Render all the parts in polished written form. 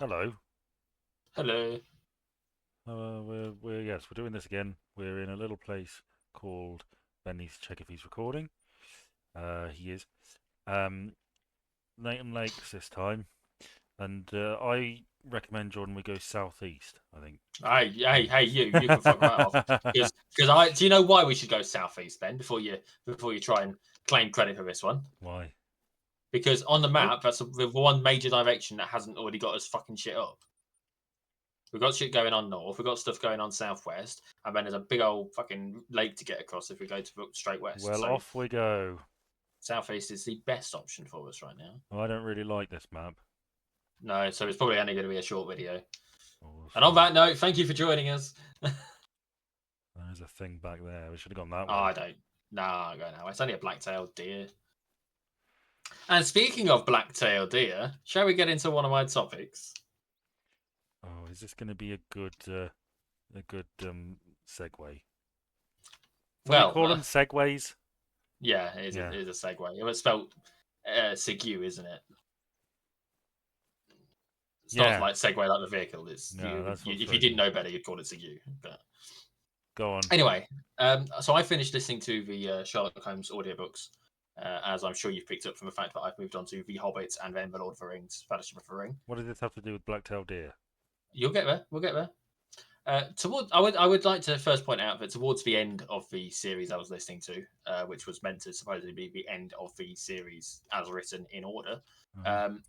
Hello. Hello. We're doing this again. We're in a little place called Ben needs to check if he's recording. He is. Um, Layton Lakes this time, and I recommend Jordan we go southeast. I think. Hey, you can fuck right off. Because do you know why we should go southeast then before you try and claim credit for this one? Why? Because on the Oh, map, that's the one major direction that hasn't already got us fucking shit up. We've got shit going on north, we've got stuff going on southwest, and then there's a big old fucking lake to get across if we go to straight west. well, So off we go. southeast is the best option for us right now. I don't really like this map. No, so it's probably only going to be a short video. Oh, we'll And on see. that note, thank you for joining us. There's a thing back there. We should have gone that Oh, way. I don't. Nah, go now. It's only a black-tailed deer. And speaking of black-tailed deer, shall we get into one of my topics? Oh, is this going to be a good segue? What do we Well, call them? Segways? yeah, Yeah. it is a segue. It was spelled Sigu, isn't it? It's not Yeah. like segue like the vehicle. It's No, that's what if you throws didn't me. know better, you'd call it Sigu. But Go on. anyway, so I finished listening to the Sherlock Holmes audiobooks, as I'm sure you've picked up from the fact that I've moved on to The Hobbit and then The Lord of the Rings, Fellowship of the Ring. What does this have to do with black-tailed deer? You'll get there. We'll get there. I would like to first point out that towards the end of the series I was listening to, which was meant to supposedly be the end of the series as written in order, Uh-huh. um,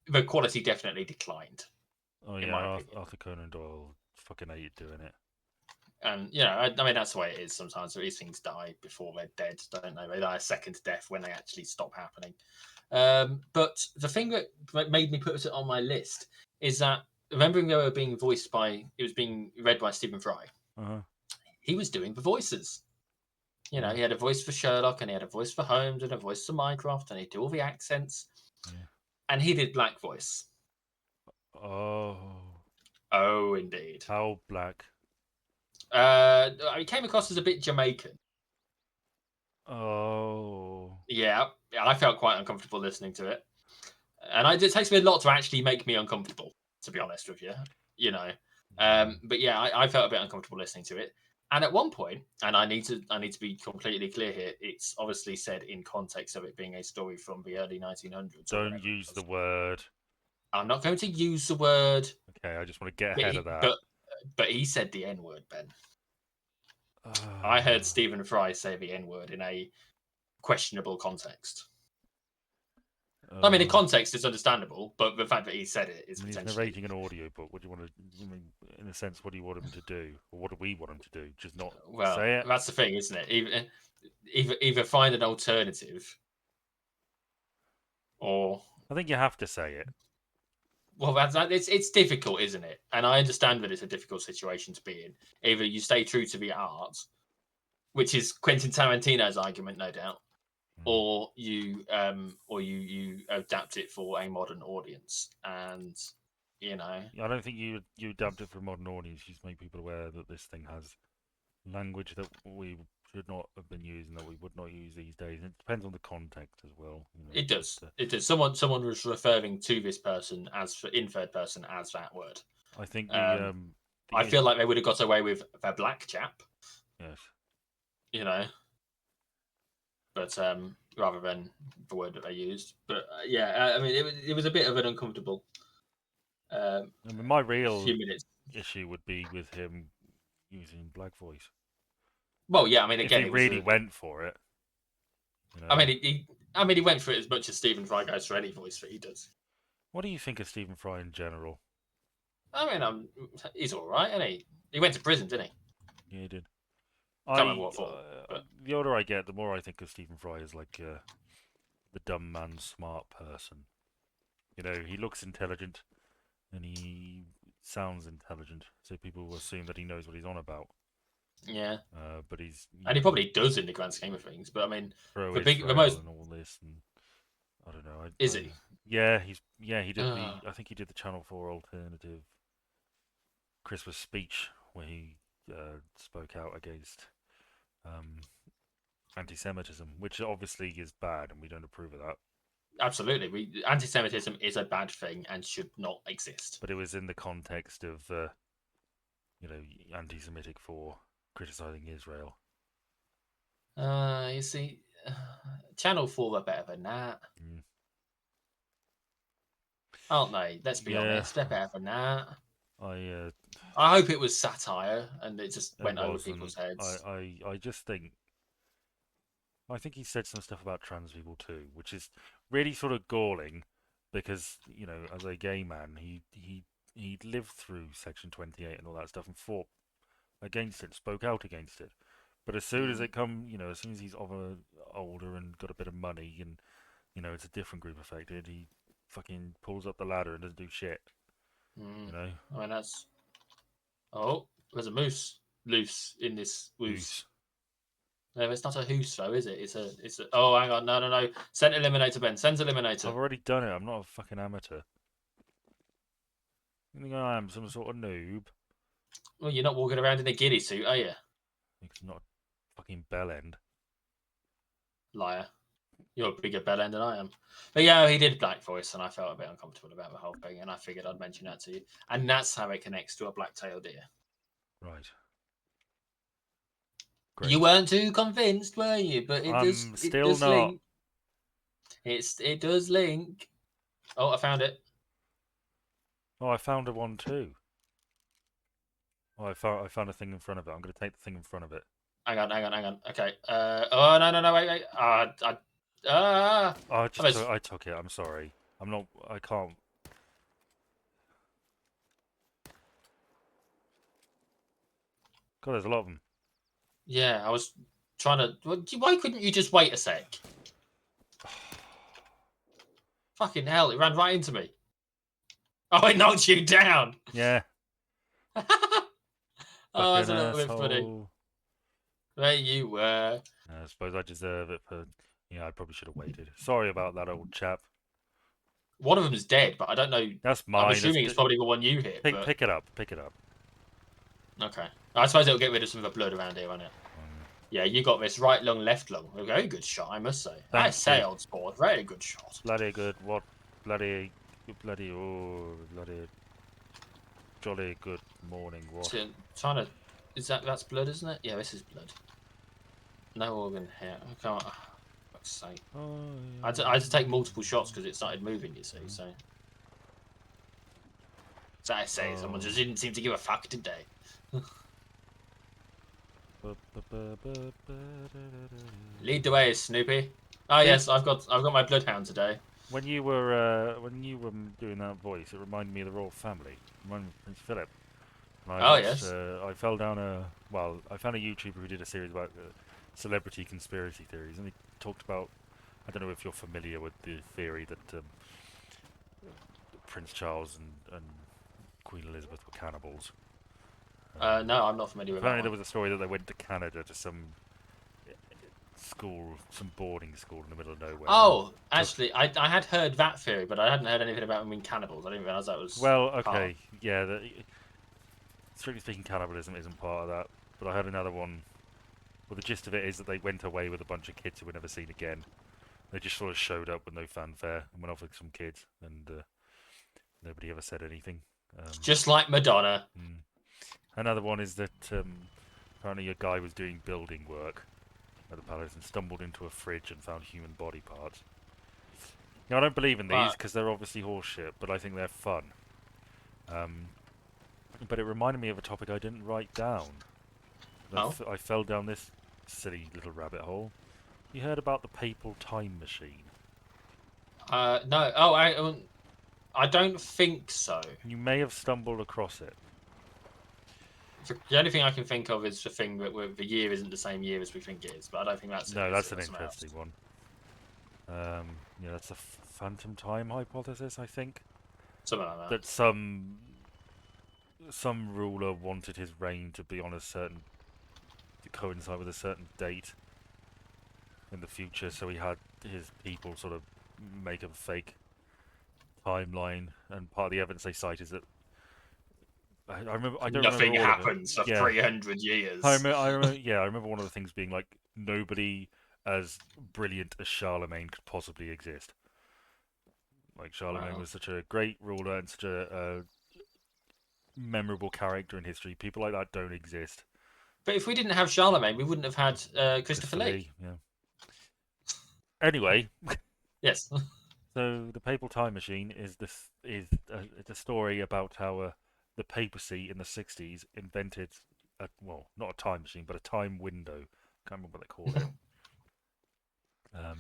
the quality definitely declined, Oh in yeah, my opinion. Arthur Conan Doyle fucking hated doing it. And I mean that's the way it is sometimes. These things die before they're dead, don't they? They die a second death when they actually stop happening. But the thing that made me put it on my list is that remembering they were being voiced by it was being read by Stephen Fry. Uh-huh. He was doing the voices. Yeah, He had a voice for Sherlock and he had a voice for Holmes and a voice for Mycroft and he'd do all the accents. yeah. And he did black voice. Oh, Oh, indeed. how black. He came across as a bit Jamaican. Oh. Yeah, I felt quite uncomfortable listening to it. And it takes me a lot to actually make me uncomfortable, to be honest with you. You know, Yeah. but yeah, I felt a bit uncomfortable listening to it. And at one point, and I need to be completely clear here. It's obviously said in context of it being a story from the early 1900s or Don't whenever it use the was. word. I'm not going to use the word, Okay, I just want to get but ahead of he, that. but he said the N word, Ben. I heard Uh, Stephen Fry say the N word in a questionable context. I mean, the uh, context is understandable, but the fact that he said it is I mean, he's potentially narrating an audio book. What do you want to? I mean, in a sense, what do you want him to do, or what do we want him to do? Just not well. say it. That's the thing, isn't it? Either find an alternative, or I think you have to say it. well, it's difficult, isn't it? And I understand that it's a difficult situation to be in. Either you stay true to the art, which is Quentin Tarantino's argument, no doubt, Mm. or you adapt it for a modern audience, and you know I don't think you adapt it for a modern audience. You just make people aware that this thing has language that we should not have been using, that we would not use these days. And it depends on the context as well. it Just does. It does. Someone was referring to this person as for in third person as that word. I think Um, I the feel like they would have got away with the black chap, yes, you know, but rather than the word that they used. But yeah, I mean, it was a bit of an uncomfortable um, I mean my real few minutes. issue would be with him using black voice. Well, yeah, I mean, If again, he it was really a. went for it, I mean, I mean, he went for it as much as Stephen Fry goes for any voice that he does. What do you think of Stephen Fry in general? I mean, he's all right, and he went to prison, didn't he? Yeah, he did. Can't remember what for, but The older I get, the more I think of Stephen Fry as like the dumb man, smart person. He looks intelligent and he sounds intelligent, so people will assume that he knows what he's on about. yeah, But he's and he probably does in the grand scheme of things. But I mean, throw the is big, the frail most and all this, and I don't know. is he? Yeah, he did Uh, the I think he did the Channel 4 alternative Christmas speech where he spoke out against um, anti-Semitism, which obviously is bad, and we don't approve of that. Absolutely, anti-Semitism is a bad thing and should not exist. But it was in the context of, you know, anti-Semitic for criticizing Israel. You see, Channel 4 are better than that, Mm. aren't they? Let's be Yeah, honest, they're better than that. I I hope it was satire and it just it went over wasn't. people's heads. I just think I think he said some stuff about trans people too, which is really sort of galling because, you know, as a gay man, he lived through Section 28 and all that stuff and fought against it, spoke out against it. But as soon as Mm, it come, you know, as soon as he's older and got a bit of money and, you know, it's a different group affected, he fucking pulls up the ladder and doesn't do shit, mm. you know? I mean, that's. Oh, there's a moose loose in this woos. Who's No, it's not a hoose though, is it? It's a. Oh, hang on, no, no, no. Send eliminator, Ben. Send I've eliminator. already done it. I'm not a fucking amateur. You think I am some sort of noob? Well, you're not walking around in a ghillie suit, are you? It's not a fucking bell end. Liar. You're a bigger bell end than I am. But yeah, he did black voice, and I felt a bit uncomfortable about the whole thing, and I figured I'd mention that to you. And that's how it connects to a black-tailed deer. Right. You Great. weren't too convinced, were you? But it does I'm it still does not. link. It does link. Oh, I found it. Oh, I found a one too. Oh, I found a thing in front of it. I'm going to take the thing in front of it. Hang on, hang on, hang on. Okay. Oh no, no, no, wait, wait. Oh, I was, I took it. I'm sorry. I'm not. I can't. God, there's a lot of them. yeah, I was trying to. Why couldn't you just wait a sec? Fucking hell! It ran right into me. Oh, it knocked you down. Yeah, Oh, that's fucking a little bit funny. asshole. There you were. I suppose I deserve it for. Yeah, I probably should have waited. Sorry about that, old chap. One of them is dead, but I don't know. That's I'm mine. assuming it's probably the one you hit, but Pick it up. Pick it up. okay. I suppose it'll get rid of some of the blood around here, won't it? Mm. Yeah, you got this right lung, left lung. A very good shot, I must say. I Thank say, you. old sport, very good shot. Bloody good. What? Bloody. Bloody. Oh, bloody. Jolly good morning. What? Trying to. Is that's blood, isn't it? Yeah, this is blood. No organ here. I can't. Oh, fuck's sake. Oh, I had to take multiple shots because it started moving. You see, so. So I say, someone just didn't seem to give a fuck, did they? Lead the way, Snoopy. Oh yes, I've got my bloodhound today. When you were doing that voice, it reminded me of the royal family. It reminded me of Prince Philip. And I Oh watched. yes. I fell down a well. I found a YouTuber who did a series about celebrity conspiracy theories, and he talked about. I don't know if you're familiar with the theory that Prince Charles and Queen Elizabeth were cannibals. No, I'm not familiar with that Apparently, there one. was a story that they went to Canada to some school, some boarding school in the middle of nowhere, and Oh, took. actually, I had heard that theory, but I hadn't heard anything about them being cannibals. I didn't realize that was Well, part of. okay, yeah. Strictly speaking, cannibalism isn't part of that. But I heard another one. Well, the gist of it is that they went away with a bunch of kids who were never seen again. They just sort of showed up with no fanfare and went off with some kids, and nobody ever said anything. Just like Madonna. Hmm. Another one is that apparently a guy was doing building work at the palace and stumbled into a fridge and found human body parts. Now, I don't believe in these But because they're obviously horseshit, but I think they're fun. Um, but it reminded me of a topic I didn't write down. oh, I fell down this silly little rabbit hole. You heard about the papal time machine? no. Oh, I don't think so. You may have stumbled across it. The only thing I can think of is the thing that the year isn't the same year as we think it is, but I don't think that's it. No, Is that's it? an That's something else. interesting one. Yeah, that's a phantom time hypothesis, I think. Something like that. That some ruler wanted his reign to be on a certain to coincide with a certain date in the future, so he had his people sort of make a fake timeline, and part of the evidence they cite is that I remember I don't remember Nothing all of it. happens for Yeah, 300 years. I remember. Yeah, I remember one of the things being like nobody as brilliant as Charlemagne could possibly exist. Like Charlemagne Wow. was such a great ruler and such a memorable character in history. People like that don't exist. But if we didn't have Charlemagne, we wouldn't have had Christopher Christopher Lee. Lee, yeah. Anyway, Yes. so the Papal Time Machine it's a story about how the papacy in the '60s invented not a time machine but a time window. Can't remember what they called it.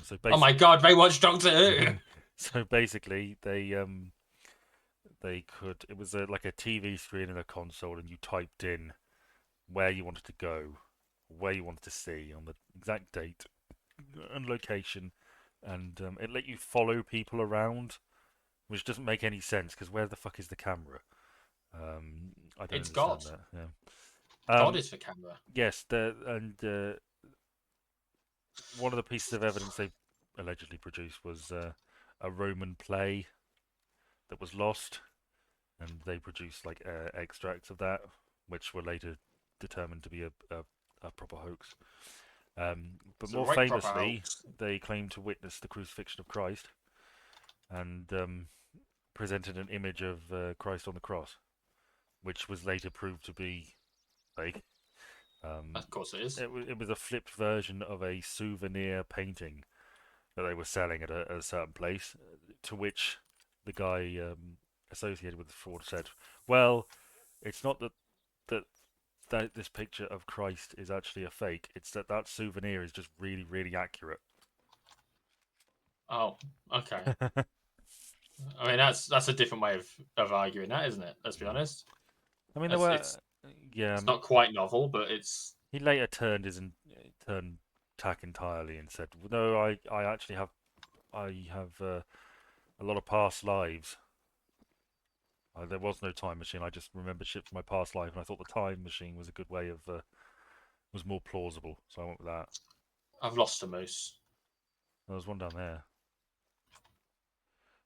So Oh my basically, God, they watch Doctor Who. so basically they could it was like a TV screen and a console, and you typed in where you wanted to go, where you wanted to see on the exact date and location, and it let you follow people around, which doesn't make any sense because where the fuck is the camera? I don't It's God. understand that. Yeah. God is for camera. Yes, one of the pieces of evidence they allegedly produced was a Roman play that was lost, and they produced like extracts of that, which were later determined to be a proper hoax. But It's a more right proper famously, hoax. they claimed to witness the crucifixion of Christ and presented an image of Christ on the cross, which was later proved to be fake. Um, Of course it is. it was a flipped version of a souvenir painting that they were selling at a certain place, to which the guy associated with the fraud said, "Well, it's not that this picture of Christ is actually a fake. It's that souvenir is just really, really accurate." Oh, okay. I mean, that's a different way of arguing that, isn't it? Let's be Mm. honest. I mean, there It's were, it's yeah. I it's mean, not quite novel, but it's he later turned tack entirely and said, "No, I actually have a lot of past lives. There was no time machine. I just remembered shit from my past life, and I thought the time machine was a good way of was more plausible, so I went with that." I've lost a moose. There was one down there,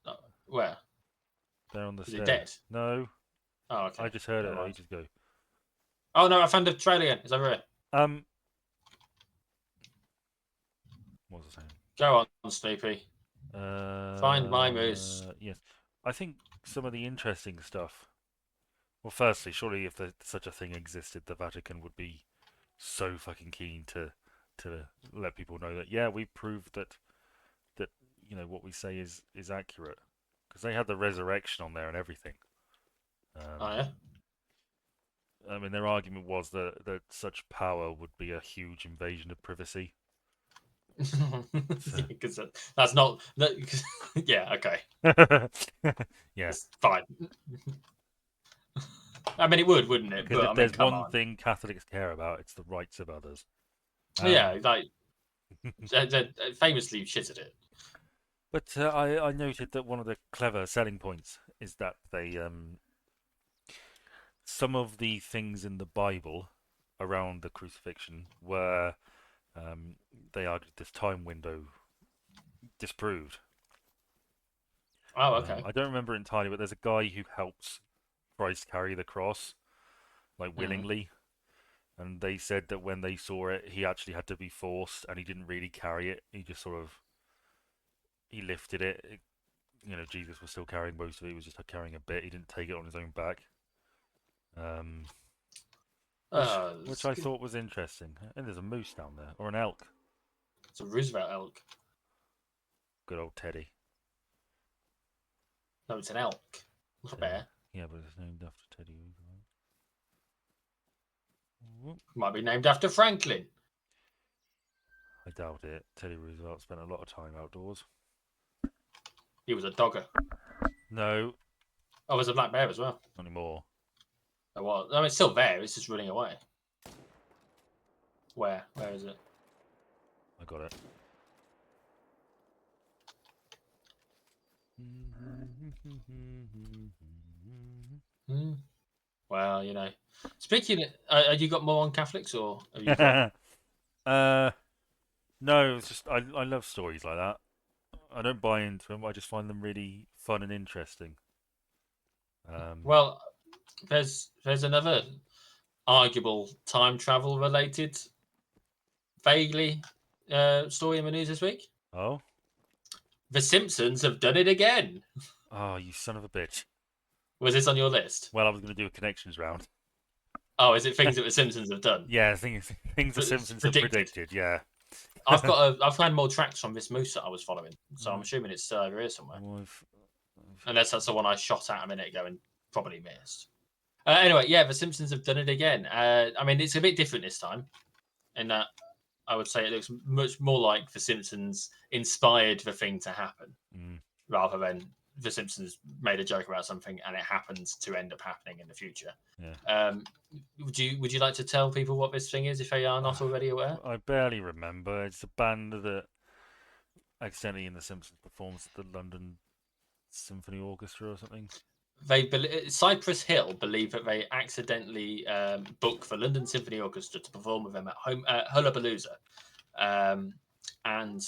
Oh, where there on the is it stairs. dead? No, Oh, I okay. just heard Never it mind. ages ago. Oh no, I found the trail again. It's over here. Um, what was I saying? Go on, Snoopy. Find my moose. Yes, I think some of the interesting stuff. Well, firstly, surely if such a thing existed, the Vatican would be so fucking keen to let people know that yeah, we proved that what we say is accurate, because they had the resurrection on there and everything. Oh Um, yeah. I mean, their argument was that such power would be a huge invasion of privacy. So, Because that's not that. Yeah, okay, yeah, it's fine. I mean, it would, wouldn't it? because But if I mean, there's come one on. thing Catholics care about, it's the rights of others. Yeah, Um, like they're famously shit at it. but I noted that one of the clever selling points is that they some of the things in the Bible around the crucifixion were um, they argued this time window disproved. Oh, okay. I don't remember entirely, but there's a guy who helps Christ carry the cross, like Mm. willingly, and they said that when they saw it, he actually had to be forced, and he didn't really carry it. He just sort of he lifted it. Jesus was still carrying most of it. He was just carrying a bit. He didn't take it on his own back. Um, which I It's thought was interesting. And there's a moose down there, or an elk. a Roosevelt elk. Good old Teddy. No, it's an elk, not a Teddy. bear. Yeah, but it's named after Teddy Roosevelt. Whoop. Might be named after Franklin. I doubt it. Teddy Roosevelt spent a lot of time outdoors. He was a dogger. No, Oh, there's a black bear as well. not anymore. Oh, well, I mean, it's still there. It's just running away. Where? Where is it? I got it. Hmm. Well, Speaking, have you got more on Catholics or have you got? uh, no, it's just I love stories like that. I don't buy into them. I just find them really fun and interesting. Um, Well, there's another arguable time travel related, vaguely story in the news this week. oh, The Simpsons have done it again. Oh, you son of a bitch. Was this on your list? Well, I was going to do a connections round. Oh, is it things that the Simpsons have done? Yeah, things the It's Simpsons have predicted. predicted. Yeah. I've found more tracks from this moose that I was following, so I'm Mm, assuming it's still over here somewhere. well, Unless that's the one I shot at a minute ago and probably missed. Anyway, yeah, the Simpsons have done it again. I mean, it's a bit different this time in that I would say it looks much more like the Simpsons inspired the thing to happen mm, rather than the Simpsons made a joke about something and it happens to end up happening in the future. yeah. Would you like to tell people what this thing is if they are not already aware? I barely remember. It's a band that accidentally in The Simpsons performs at the London Symphony Orchestra or something. Cypress Hill believe that they accidentally booked the London Symphony Orchestra to perform with them at home Hullabalooza, um, and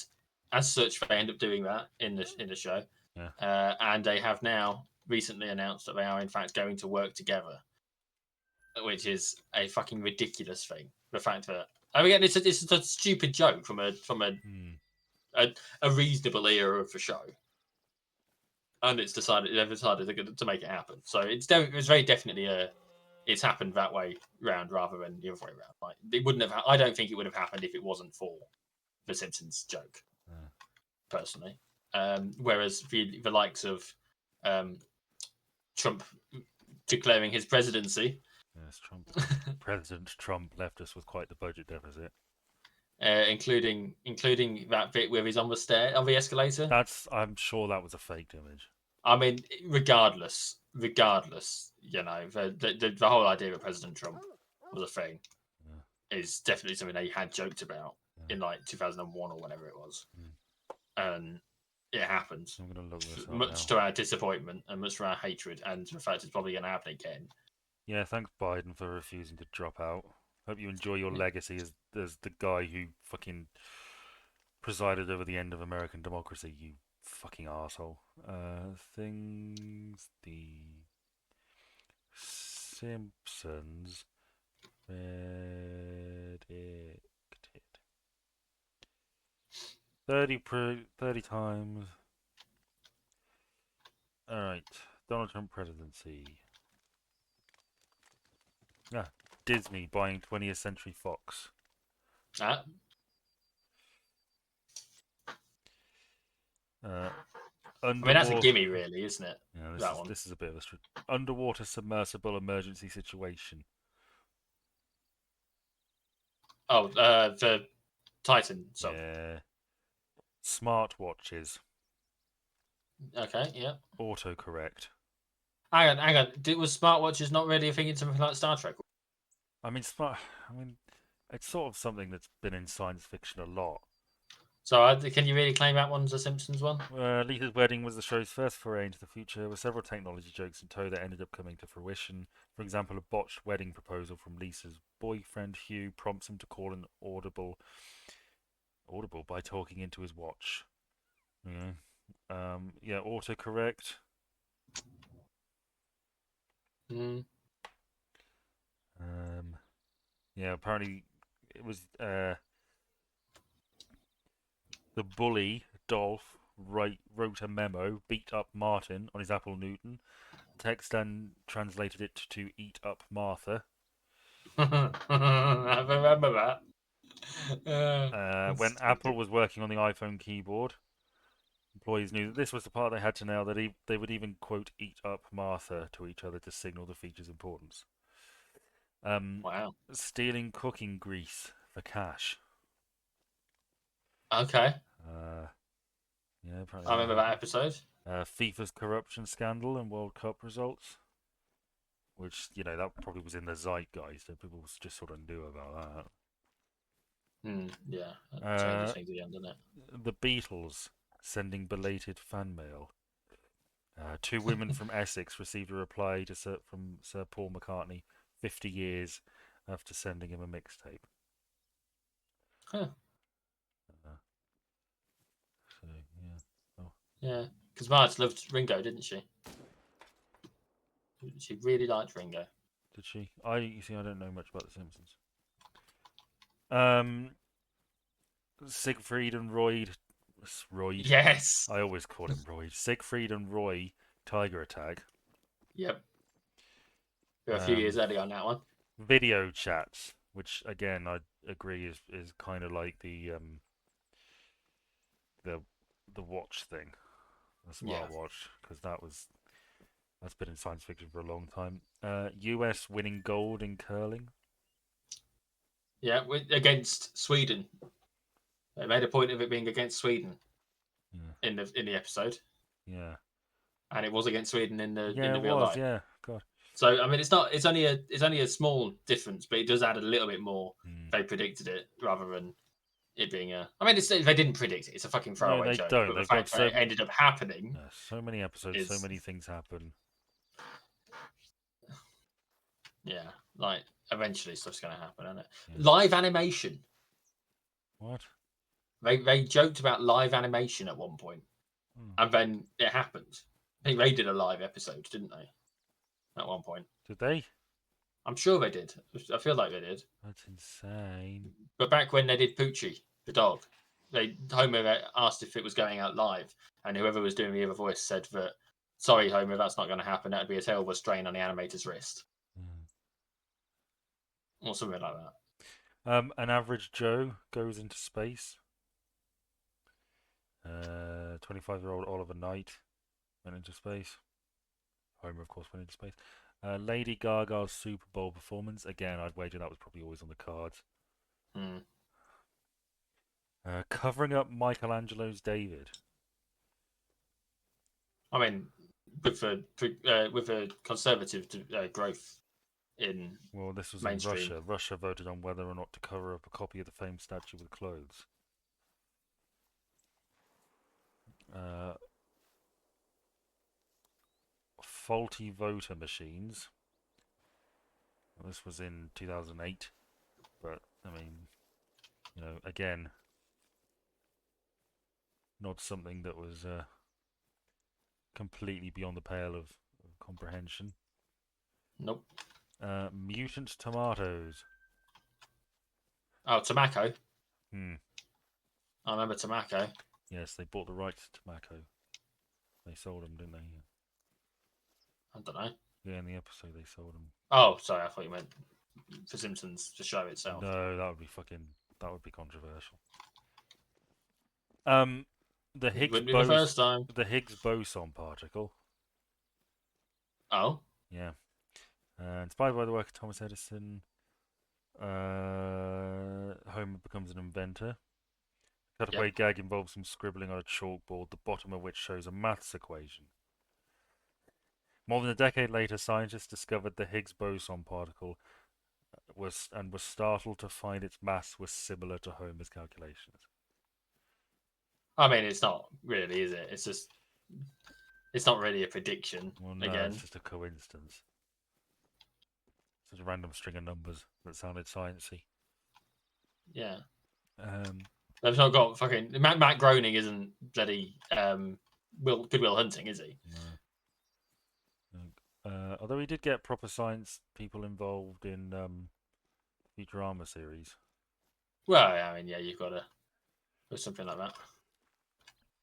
as such, they end up doing that in the show, Yeah. and they have now recently announced that they are in fact going to work together, which is a fucking ridiculous thing. The fact that I mean, again, it's a stupid joke from Hmm. a reasonable era of the show, and they've decided to make it happen. So it's very definitely it's happened that way round rather than the other way around. Like it wouldn't have. I don't think it would have happened if it wasn't for the Simpsons joke, Yeah. personally. Whereas the likes of um, Trump declaring his presidency, Yes, Trump. President Trump left us with quite the budget deficit. including that bit where he's on the escalator. I'm sure that was a faked image. I mean, regardless, the whole idea of President Trump was a thing. Yeah. Is definitely something they had joked about Yeah. in like 2001 or whatever it was, Mm. and it happened. I'm gonna look this up Much now. to our disappointment and much to our hatred, and the fact it's probably going to happen again. Yeah, thanks Biden for refusing to drop out. Hope you enjoy your legacy as the guy who fucking presided over the end of American democracy. You fucking asshole. Things the Simpsons predicted 30 times. All right, Donald Trump presidency. Yeah, Disney buying 20th Century Fox. Ah, Uh, I mean, that's a underwater. gimme, really, isn't it? Yeah, That one. this is a bit of a underwater submersible emergency situation. Oh, the Titan sub. Yeah, smartwatches, Okay, yeah. autocorrect. Hang on. Was smartwatches not really a thing in something like Star Trek? I mean, smart. I mean, it's sort of something that's been in science fiction a lot. So, can you really claim that one's a Simpsons one? Lisa's wedding was the show's first foray into the future, with several technology jokes in tow that ended up coming to fruition. For example, a botched wedding proposal from Lisa's boyfriend Hugh prompts him to call an audible by talking into his watch. Yeah, yeah, autocorrect. Mm. Yeah, apparently it was the bully Dolph wrote a memo, beat up Martin on his Apple Newton. Text then translated it to eat up Martha. I remember that. When That's pretty Apple good. was working on the iPhone keyboard, employees knew that this was the part they had to nail. That they would even quote "eat up Martha" to each other to signal the feature's importance. Um, Wow. Stealing cooking grease for cash. Okay. Uh, yeah, I apparently that remember that happened. episode. FIFA's corruption scandal and World Cup results, which that probably was in the zeitgeist, and people just sort of knew about Yeah, that that. changes things again, doesn't The Beatles sending belated fan mail. Two women from Essex received a reply from Sir Paul McCartney 50 years after sending him a mixtape. it? Uh, so, yeah. Oh, Yeah, because Marge loved Ringo, didn't she? She really liked Ringo. did she? You see, I don't know much about The Simpsons. Um, Siegfried and Roy Roy. Yes. I always call him Roy. Siegfried and Roy Tiger Attack. Yep. We're a few years Um, early on that one. Video chats, which again I agree is kind of like the the watch thing, the Yeah. smartwatch, because that's been in science fiction for a long time. US winning gold in curling. Yeah. Against Sweden. They made a point of it being against Sweden Yeah, in the episode, yeah, and it was against Sweden in yeah. the It real was. life. Yeah, God. So I mean, it's only a small difference, but it does add a little bit more. Mm. They predicted it rather than it being a. I mean, they didn't predict it. It's a fucking No, throwaway they joke. don't. But the They've got fact that so it ended up happening so many episodes, so is, many things happen. yeah, like eventually stuff's going to happen, isn't it? Yeah. Live animation. What? They joked about live animation at one point, Oh. and then it happened. I think they did a live episode, didn't they? At one point, Did they? I'm sure they did. I feel like they did. That's insane. But back when they did Poochie, the dog, Homer asked if it was going out live, and whoever was doing the other voice said that, "Sorry, Homer, that's not going to happen. That'd be a terrible strain on the animator's wrist," Mm. or something like that. An average Joe goes into space. 25-year-old Oliver Knight went into space. Homer, of course, went into space. Lady Gaga's Super Bowl performance. Again, I'd wager that was probably always on the cards. Hmm. Covering up Michelangelo's David. I mean, with the conservative growth in Well, this was in mainstream. Russia. Russia voted on whether or not to cover up a copy of the famed statue with clothes. Uh, Faulty voter machines. Well, this was in 2008, but I mean, again, not something that was completely beyond the pale of comprehension. Nope. Mutant tomatoes. Oh, tobacco. Hmm. I remember tobacco. Yes, they bought the rights to tobacco. They sold them, didn't they? I don't know. Yeah, in the episode they sold them. Oh, sorry, I thought you meant for Simpsons, the show itself. No, that would be controversial. Um, the It Higgs wouldn't be the bos first time. the Higgs boson particle. Oh, Yeah. Inspired by the work of Thomas Edison, Homer becomes an inventor. yep. Cutaway gag involves him scribbling on a chalkboard, the bottom of which shows a maths equation. More than a decade later, scientists discovered the Higgs boson particle was startled to find its mass was similar to Homer's calculations. I mean, it's not really, is it? It's not really a prediction. Well, no, it's Again, just a coincidence. It's just a random string of numbers that sounded sciencey. yeah. Um, They've not got fucking Matt Groening isn't bloody Goodwill Hunting, is he? no, no. Although he did get proper science people involved in Futurama series. Well, I mean, yeah, you've got to do something like that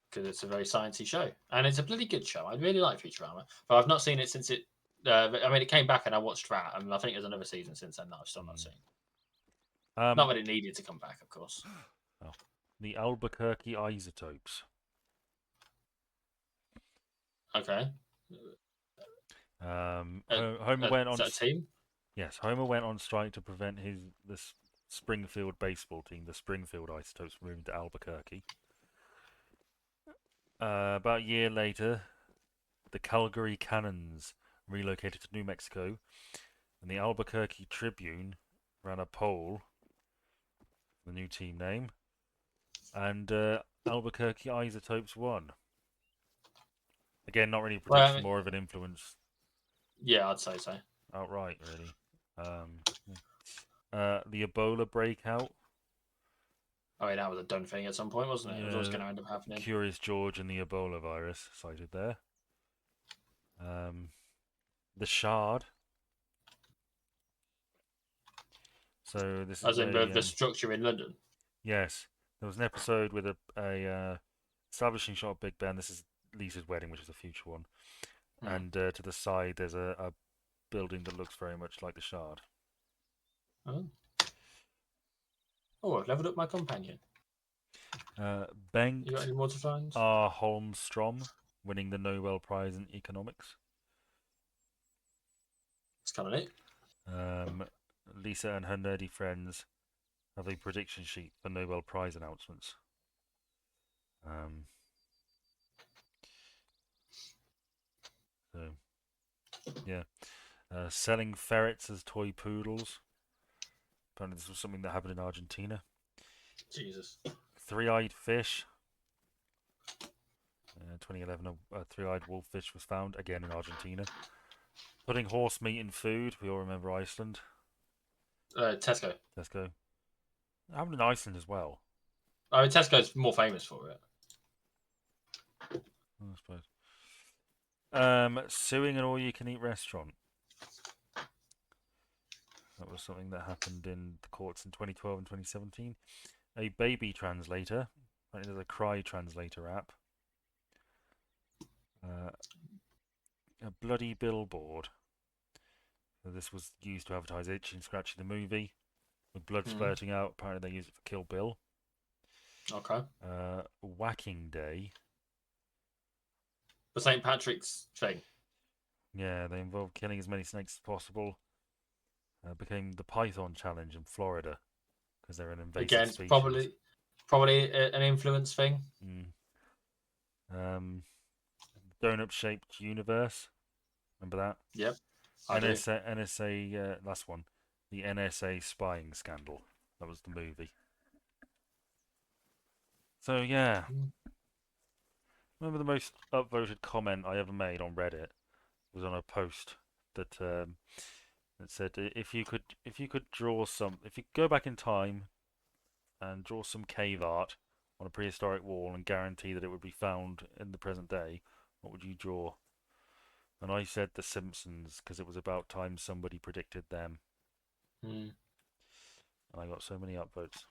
because it's a very sciencey show and it's a bloody good show. I really like Futurama, but I've not seen it since it. I mean, it came back and I watched that, and I think there's another season since then that I've still not seen. Not Um, that it needed to come back, of course. oh, the Albuquerque isotopes. Okay. Homer went Is on. that a team? Yes, Homer went on strike to prevent this Springfield baseball team, the Springfield Isotopes, from moving to Albuquerque. About a year later, the Calgary Cannons relocated to New Mexico, and the Albuquerque Tribune ran a poll, the new team name, and Albuquerque Isotopes won. Again, not really a Well, I prediction, mean, more of an influence yeah, I'd say so. outright, really. The Ebola breakout. I mean, that was a done thing at some point, wasn't it? It was always Yeah, going to end up happening. Curious George and the Ebola virus cited there. The Shard. So this is As in a the structure in London. yes. There was an episode with a establishing shot of Big Ben. This is Lisa's wedding, which is a future one. Hmm. And to the side, there's a building that looks very much like the Shard. Oh. Oh, I've leveled up my companion. You got Bengt any more to find? R. Holmstrom, winning the Nobel Prize in Economics. It's kind of neat. Lisa and her nerdy friends have a prediction sheet for Nobel Prize announcements. Um, so, yeah. Selling ferrets as toy poodles. Apparently, this was something that happened in Argentina. Jesus. Three-eyed fish. 2011, a three-eyed wolffish was found again in Argentina. Putting horse meat in food. We all remember Iceland. Tesco. Tesco. Happened in Iceland as well, I mean, Tesco's more famous for it. I suppose. Suing an all-you-can-eat restaurant. That was something that happened in the courts in 2012 and 2017. A baby translator. There's a cry translator app. Uh, a bloody billboard. So this was used to advertise Itchy and Scratchy the movie, with blood Hmm. splurting out. Apparently they used it for Kill Bill. Okay. Whacking Day. The St. Patrick's thing. Yeah, they involved killing as many snakes as possible. Became the Python Challenge in Florida because they're an invasive Again, it's species. probably an influence thing. Mm. Um, Donut-shaped universe. Remember that? Yep, I do. NSA. Last one. The NSA spying scandal. That was the movie. So yeah, Mm. remember the most upvoted comment I ever made on Reddit was on a post that said if you could draw some if you could go back in time and draw some cave art on a prehistoric wall and guarantee that it would be found in the present day, what would you draw? And I said the Simpsons because it was about time somebody predicted them, Mm. and I got so many upvotes.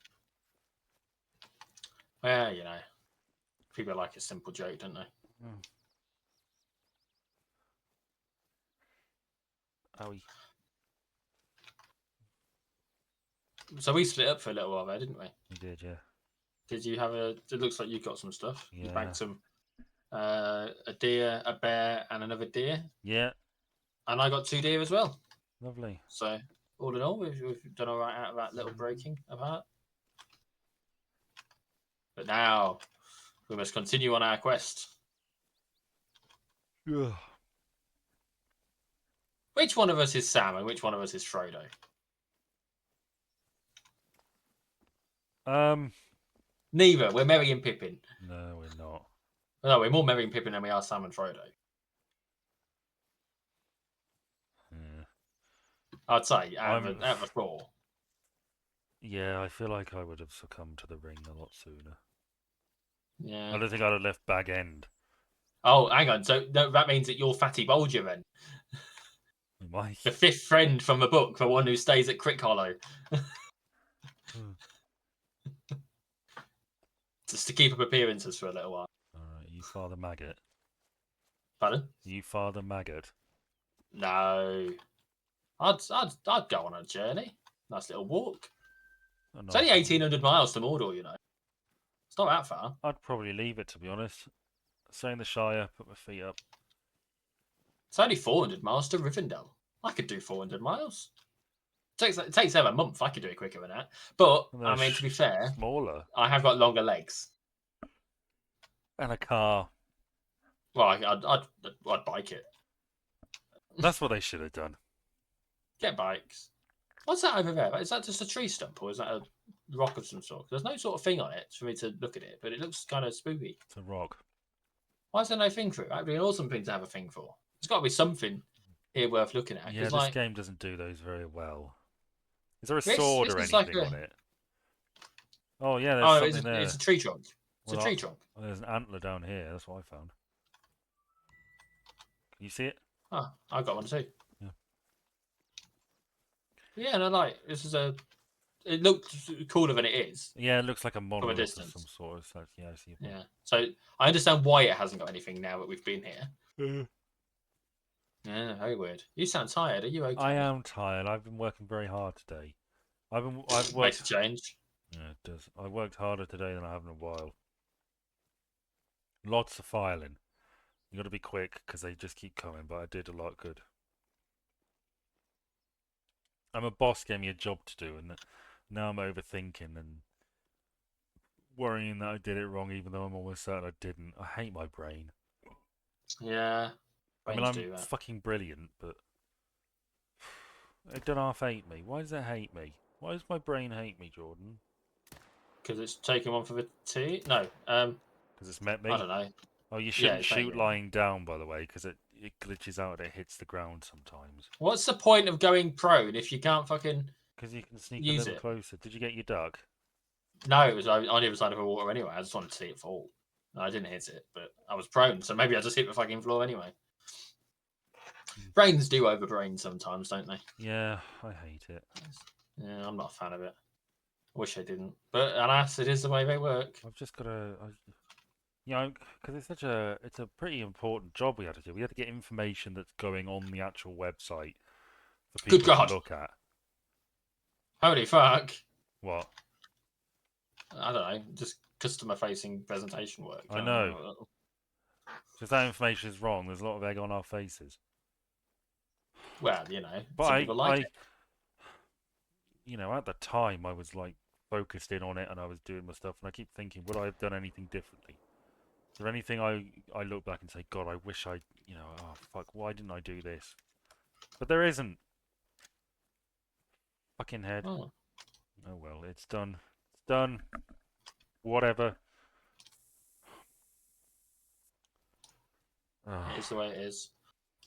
Well, people like a simple joke, don't they? Oh, owie. So we split up for a little while there, didn't we? We did, yeah. Did you have a? It looks like you got some stuff. You Yeah. bagged some, a deer, a bear, and another deer, Yeah, and I got two deer as well. lovely. So all in all, we've done all right out of that little breaking apart. But now we must continue on our quest. Ugh. Which one of us is Sam and which one of us is Frodo? Um, Neither. We're Merry and Pippin. no, we're not. No, we're more Merry and Pippin than we are Sam and Frodo. Yeah. I'd say I'm, out of the four. yeah, I feel like I would have succumbed to the ring a lot sooner. I Yeah. don't think I'd have left Bag End. Oh, hang on. So no, that means that you're Fatty Bulger then. My, The fifth friend from the book, the one who stays at Crick Hollow. Just to keep up appearances for a little while. Alright, you Father Maggot. Pardon? You Father Maggot. No. I'd go on a journey. Nice little walk. A It's only nice little. 1,800 miles to Mordor, It's not that far. I'd probably leave it to be honest. Stay in the Shire, put my feet up. It's only 400 miles to Rivendell. I could do 400 miles. It takes them a month. I could do it quicker than that. But, And I mean, to be fair, smaller. I have got longer legs. And a car. Well, I'd bike it. That's what they should have done. Get bikes. What's that over there? Is that just a tree stump or is that a rock of some sort? There's no sort of thing on it for me to look at it, but it looks kind of spooky. It's a rock. Why is there no thing for it? That'd be an awesome thing to have a thing for. There's got to be something here worth looking at. Yeah, Because, this game doesn't do those very well. Is there a this sword this or is like anything a. on it? Oh yeah, there's Oh, something it's there. a tree trunk. It's a Well, tree trunk. there's an antler down here. That's what I found. Can you see it? Oh, I got one too. Yeah. Yeah, no, like this is a it looked cooler than it is Yeah, it looks like a from a monolith of some distance. sort. So, yeah, I see your point. Yeah. So I understand why it hasn't got anything now that we've been here. Uh, Yeah, very weird. You sound tired. Are you I okay? am tired. I've been working very hard today. I've Makes worked. a change. Yeah, it does. I worked harder today than I have in a while. Lots of filing. You got to be quick because they just keep coming. But I did a lot good. I'm a boss gave me a job to do, and now I'm overthinking and worrying that I did it wrong, even though I'm almost certain I didn't. I hate my brain. Yeah, I mean, brains I'm do that fucking brilliant, but it don't half hate me. Why does it hate me? Why does my brain hate me, Jordan? because it's taking one for the T. No, Because it's met I me? don't know. Oh, you Yeah, shouldn't it's made shoot me. lying down, by the way, because it glitches out and it hits the ground sometimes. What's the point of going prone if you can't fucking Because you can sneak a use little it? closer. Did you get your duck? No, it was on the other side of the water anyway. I just wanted to see it fall. I didn't hit it, but I was prone, so maybe I just hit the fucking floor anyway. Mm. Brains do overbrain sometimes, don't they? Yeah, I hate it. Yeah, I'm not a fan of it. I wish I didn't, but alas, it is the way they work. I've just got to, because it's a pretty important job we had to do. We had to get information that's going on the actual website for Good people to God! look at. Holy fuck! What? I don't know, just customer-facing presentation work. I know. So if that information is wrong, there's a lot of egg on our faces. Well, But some people like it. at the time, I was like focused in on it and I was doing my stuff, and I keep thinking, would I have done anything differently? Is there anything I look back and say, God, I wish oh fuck, why didn't I do this? But there isn't. Fucking head. Oh, Oh well, it's done. It's done. Whatever. it is Oh, the way it is.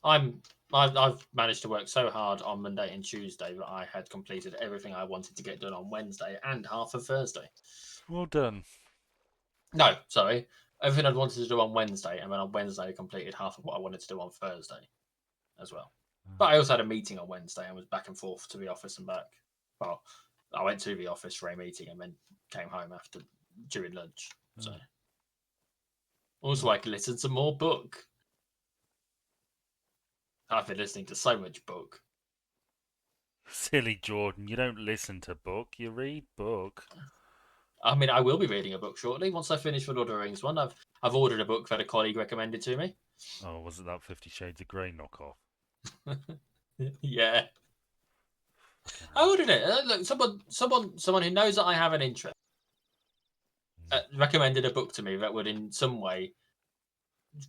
I've managed to work so hard on Monday and Tuesday that I had completed everything I wanted to get done on Wednesday and half of Thursday. well done. No, sorry, everything I'd wanted to do on Wednesday, and then on Wednesday I completed half of what I wanted to do on Thursday as well. But I also had a meeting on Wednesday and was back and forth to the office and back. Well, I went to the office for a meeting and then came home after during lunch. So Oh, also well. I could listen to more book. I've been listening to so much book. Silly Jordan, you don't listen to book, you read book. I mean, I will be reading a book shortly. Once I finish the Lord of the Rings one, I've ordered a book that a colleague recommended to me. Oh, was it that 50 Shades of Grey knockoff? Yeah, Fucking I hell. ordered it. Look, someone who knows that I have an interest Mm. recommended a book to me that would in some way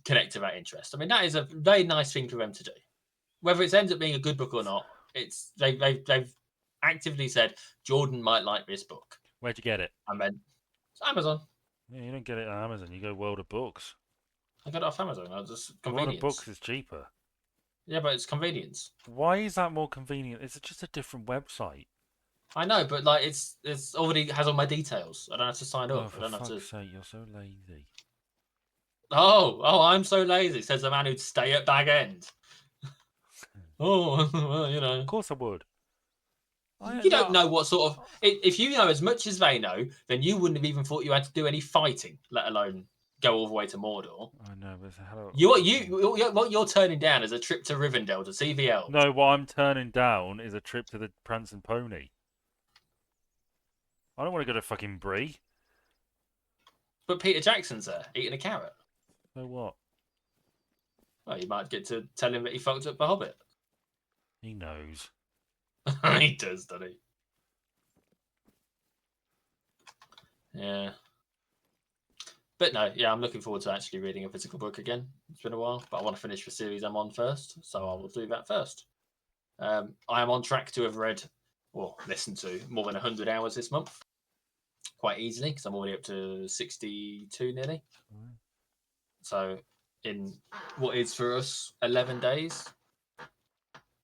connect to that interest. I mean, that is a very nice thing for them to do. Whether it ends up being a good book or not, they've actively said Jordan might like this book, Where'd you get it? and then it's Amazon. Yeah, you don't get it on Amazon, you go World of Books. I got it off Amazon. I just World of Books convenience. is cheaper. Yeah, but it's convenience. Why is that more convenient? It's just a different website. I know, but like it's already has all my details. I don't have to sign Oh, up. I for don't have to. fuck's sake, you're so lazy. Oh, I'm so lazy. Says the man who'd stay at Bag End. Oh, well, Of course I would. I you don't no. know what sort of. If you know as much as they know, then you wouldn't have even thought you had to do any fighting, let alone go all the way to Mordor. I know, but hello. What you're turning down is a trip to Rivendell to see the elves. No, what I'm turning down is a trip to the Prancing Pony. I don't want to go to fucking Brie. But Peter Jackson's there eating a carrot. So what? Well, you might get to tell him that he fucked up the Hobbit. He knows. He does, doesn't he? Yeah. But no, yeah, I'm looking forward to actually reading a physical book again. It's been a while, but I want to finish the series I'm on first, so I will do that first. I am on track to have read or listened to more than 100 hours this month, quite easily, because I'm already up to 62 nearly. Mm. So, in what is for us 11 days.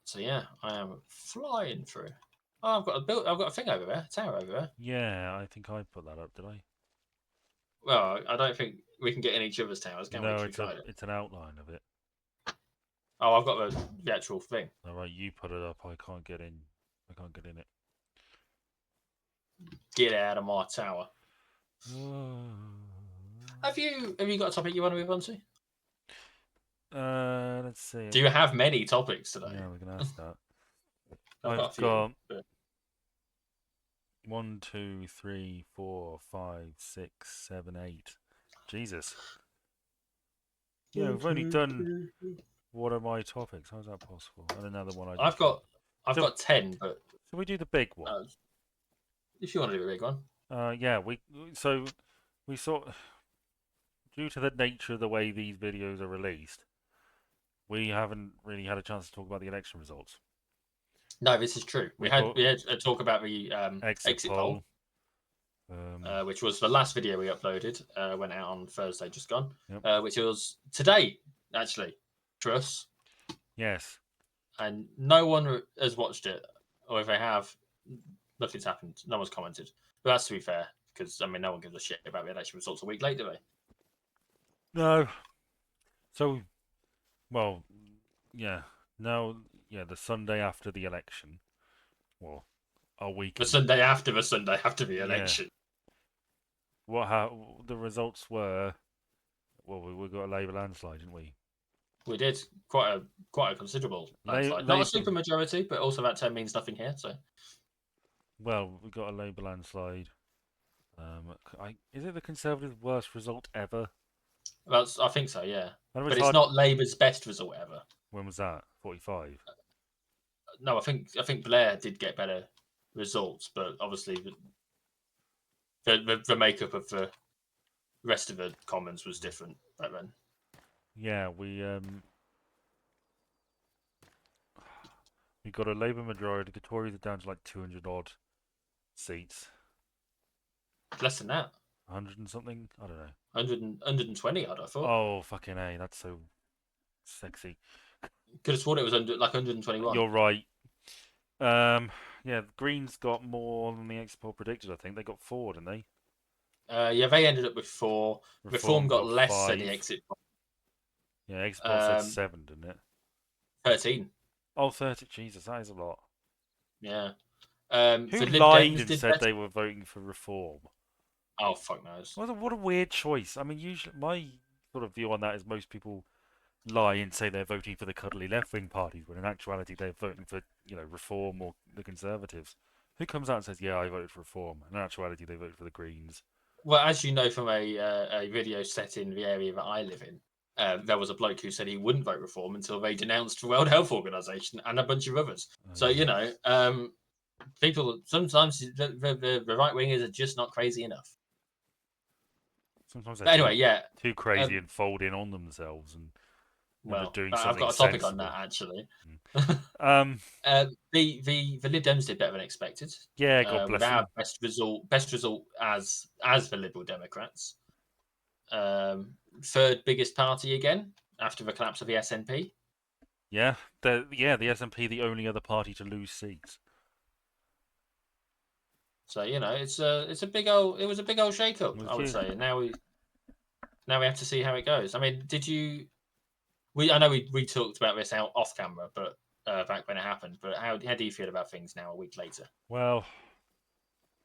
So, yeah, I am flying through. Oh, I've got a thing over there, a tower over there. Yeah, I think I put that up, did I? Well, I don't think we can get in each other's towers, can we? No, If we tried it. it's an outline of it. Oh, I've got the actual thing. All right, you put it up. I can't get in. I can't get in it. Get out of my tower. Uh, Have you got a topic you want to move on to? let's see. Do you have many topics today? Yeah, we can ask that. I've got a I've few. got But 1, 2, 3, 4, 5, 6, 7, 8. Jesus. Yeah, we've only done one of my topics. How's that possible? And another one I I've just read. I've So, got 10, but we do the big one? uh, if you want to do a big one, Yeah, so we sort due to the nature of the way these videos are released, we haven't really had a chance to talk about the election results. no, this is true. We got We had a talk about the exit exit poll, poll. which was the last video we uploaded. Went out on Thursday, just gone. Yep. Which was today, actually, for us. Yes. And no one has watched it, or if they have, nothing's happened. No one's commented. But that's to be fair, because I mean, no one gives a shit about the election results a week late, do they? No. So, well, yeah. Now, yeah, the Sunday after the election. Well, a week. The Sunday after the Yeah. election. The results were? Well, we got a Labour landslide, didn't we? We did quite a considerable landslide. Not a Labour. super majority, but also that term means nothing here. So, Well, we got a Labour landslide. Is it the Conservatives' worst result ever? I think so, yeah. I know But it's it's hard. not Labour's best result ever. When was that? 45. No, I think Blair did get better results, but obviously the makeup of the rest of the Commons was different back then. Yeah, we got a Labour majority. The Tories are down to like 200 odd seats. Less than that. 100 and something? I don't know. 120 odd, I thought. Oh, fucking A. That's so sexy. Could have sworn it was like 121. You're right. Yeah, the Greens got more than the exit poll predicted, I think. They got 4, didn't they? Yeah, they ended up with 4. Reform got less than the 5. exit poll. Yeah, exit poll said 7, didn't it? 13. Oh, 30. Jesus, that is a lot. Yeah. Who The Lib lied Dems and did said better. they were voting for reform? Oh, fuck knows. What a weird choice. I mean, usually my sort of view on that is most people lie and say they're voting for the cuddly left-wing parties, when in actuality they're voting for, reform or the Conservatives. Who comes out and says, "Yeah, I voted for reform"? In actuality, they voted for the Greens. Well, as you know from a video set in the area that I live in, there was a bloke who said he wouldn't vote reform until they denounced the World Health Organization and a bunch of others. So, people sometimes the right wingers are just not crazy enough. Sometimes they're But anyway, yeah. too crazy Um, and fold in on themselves and end up well, doing I've something got a topic on sensible. that actually. Um, The Lib Dems did better than expected. yeah, God With bless our them. best result as the Liberal Democrats. Third biggest party again after the collapse of the SNP. Yeah, the SNP, the only other party to lose seats. So it's a big old. It was a big old shake It up, was I would huge. say. And now we have to see how it goes. I mean, did you? I know we talked about this out off camera, but back when it happened. But how do you feel about things now a week later? Well,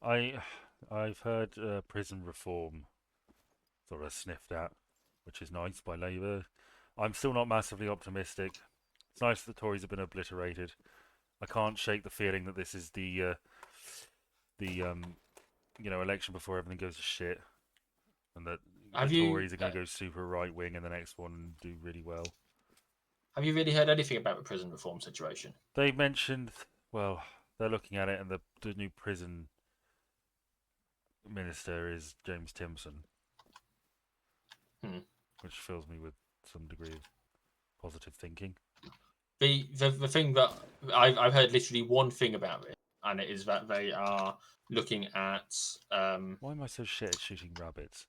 I I've heard prison reform sort of sniffed at, which is nice by Labour. I'm still not massively optimistic. It's nice that the Tories have been obliterated. I can't shake the feeling that this is the election before everything goes to shit, and that the Have you Tories are going to go super right wing in the next one and do really well. have you really heard anything about the prison reform situation? They mentioned, well, they're looking at it, and the new prison minister is James Timson, Hmm. which fills me with some degree of positive thinking. The thing that I've heard literally one thing about it, and it is that they are looking at Why am I so shit at shooting rabbits?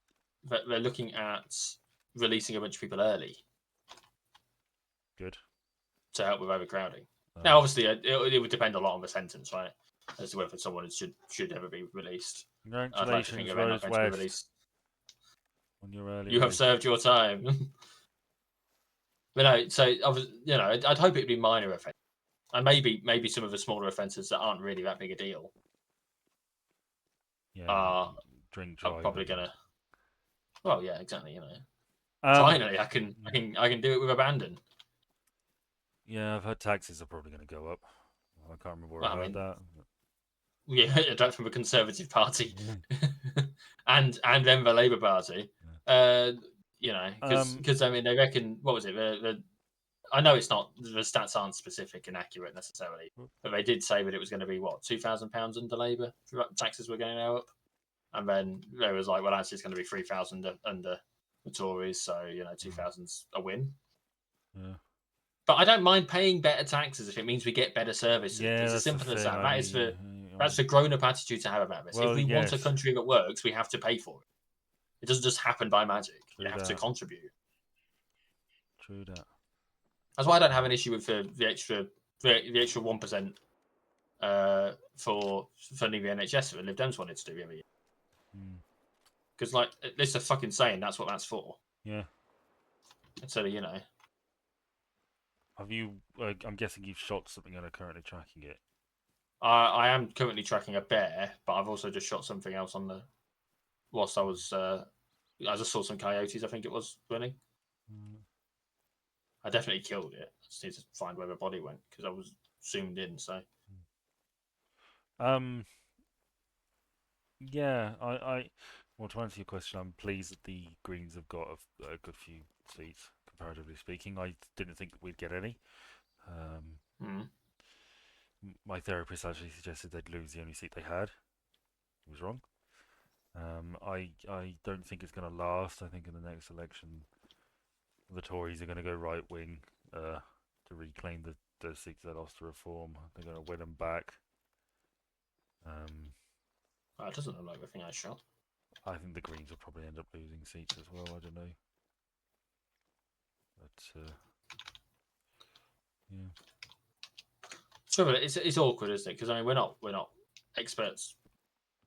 that they're looking at releasing a bunch of people early Good. to help with overcrowding. Uh, Now, obviously, it would depend a lot on the sentence, right, as to whether someone should ever be released. I'd like to think Congratulations, that they're not Rose going to be West, released. on your early You have release. served your time. But no, so I'd hope it'd be minor offences, and maybe some of the smaller offences that aren't really that big a deal. Yeah, are drink probably driving. gonna. Well, yeah, exactly. You know, Um, finally, I can do it with abandon. yeah, I've heard taxes are probably going to go up. I can't remember where Well, I I heard mean, that. yeah, from the Conservative Party, Yeah. and then the Labour Party. Yeah. Uh, you know, Um, because I mean, they reckon what was it? I know it's not the stats aren't specific and accurate necessarily, but they did say that it was going to be what £2,000 under Labour taxes were going to go up, and then there was like, well, actually, it's going to be 3,000 under the Tories, so 2,000's a win. yeah. But I don't mind paying better taxes if it means we get better services. Yeah, It's as that's the simple as thing. that. That's Um, the grown-up attitude to have about this. If well, we want a yes, country that works, we have to pay for it. It doesn't just happen by magic. You true have to that. contribute. True that. That's why I don't have Um, an issue with the extra 1% for funding the NHS that the Lib Dems wanted to do every year. mm, Because like it's a fucking saying that's what that's for. yeah. So Have you? I'm guessing you've shot something and are currently tracking it. I am currently tracking a bear, but I've also just shot something else on the whilst I was. I just saw some coyotes. I think it was running. Mm. I definitely killed it. I just need to find where the body went because I was zoomed in. So Um, yeah. Well, to answer your question, I'm pleased that the Greens have got a good few seats, comparatively speaking. I didn't think that we'd get any. Um, mm. my therapist actually suggested they'd lose the only seat they had. He was wrong. I don't think it's going to last. I think in the next election, the Tories are going to go right wing to reclaim the seats they lost to Reform. They're going to win them back. Um, It doesn't look like the thing I shot. I think the Greens will probably end up losing seats as well. I don't know, but yeah, So it's awkward, isn't it? Because I mean we're not experts.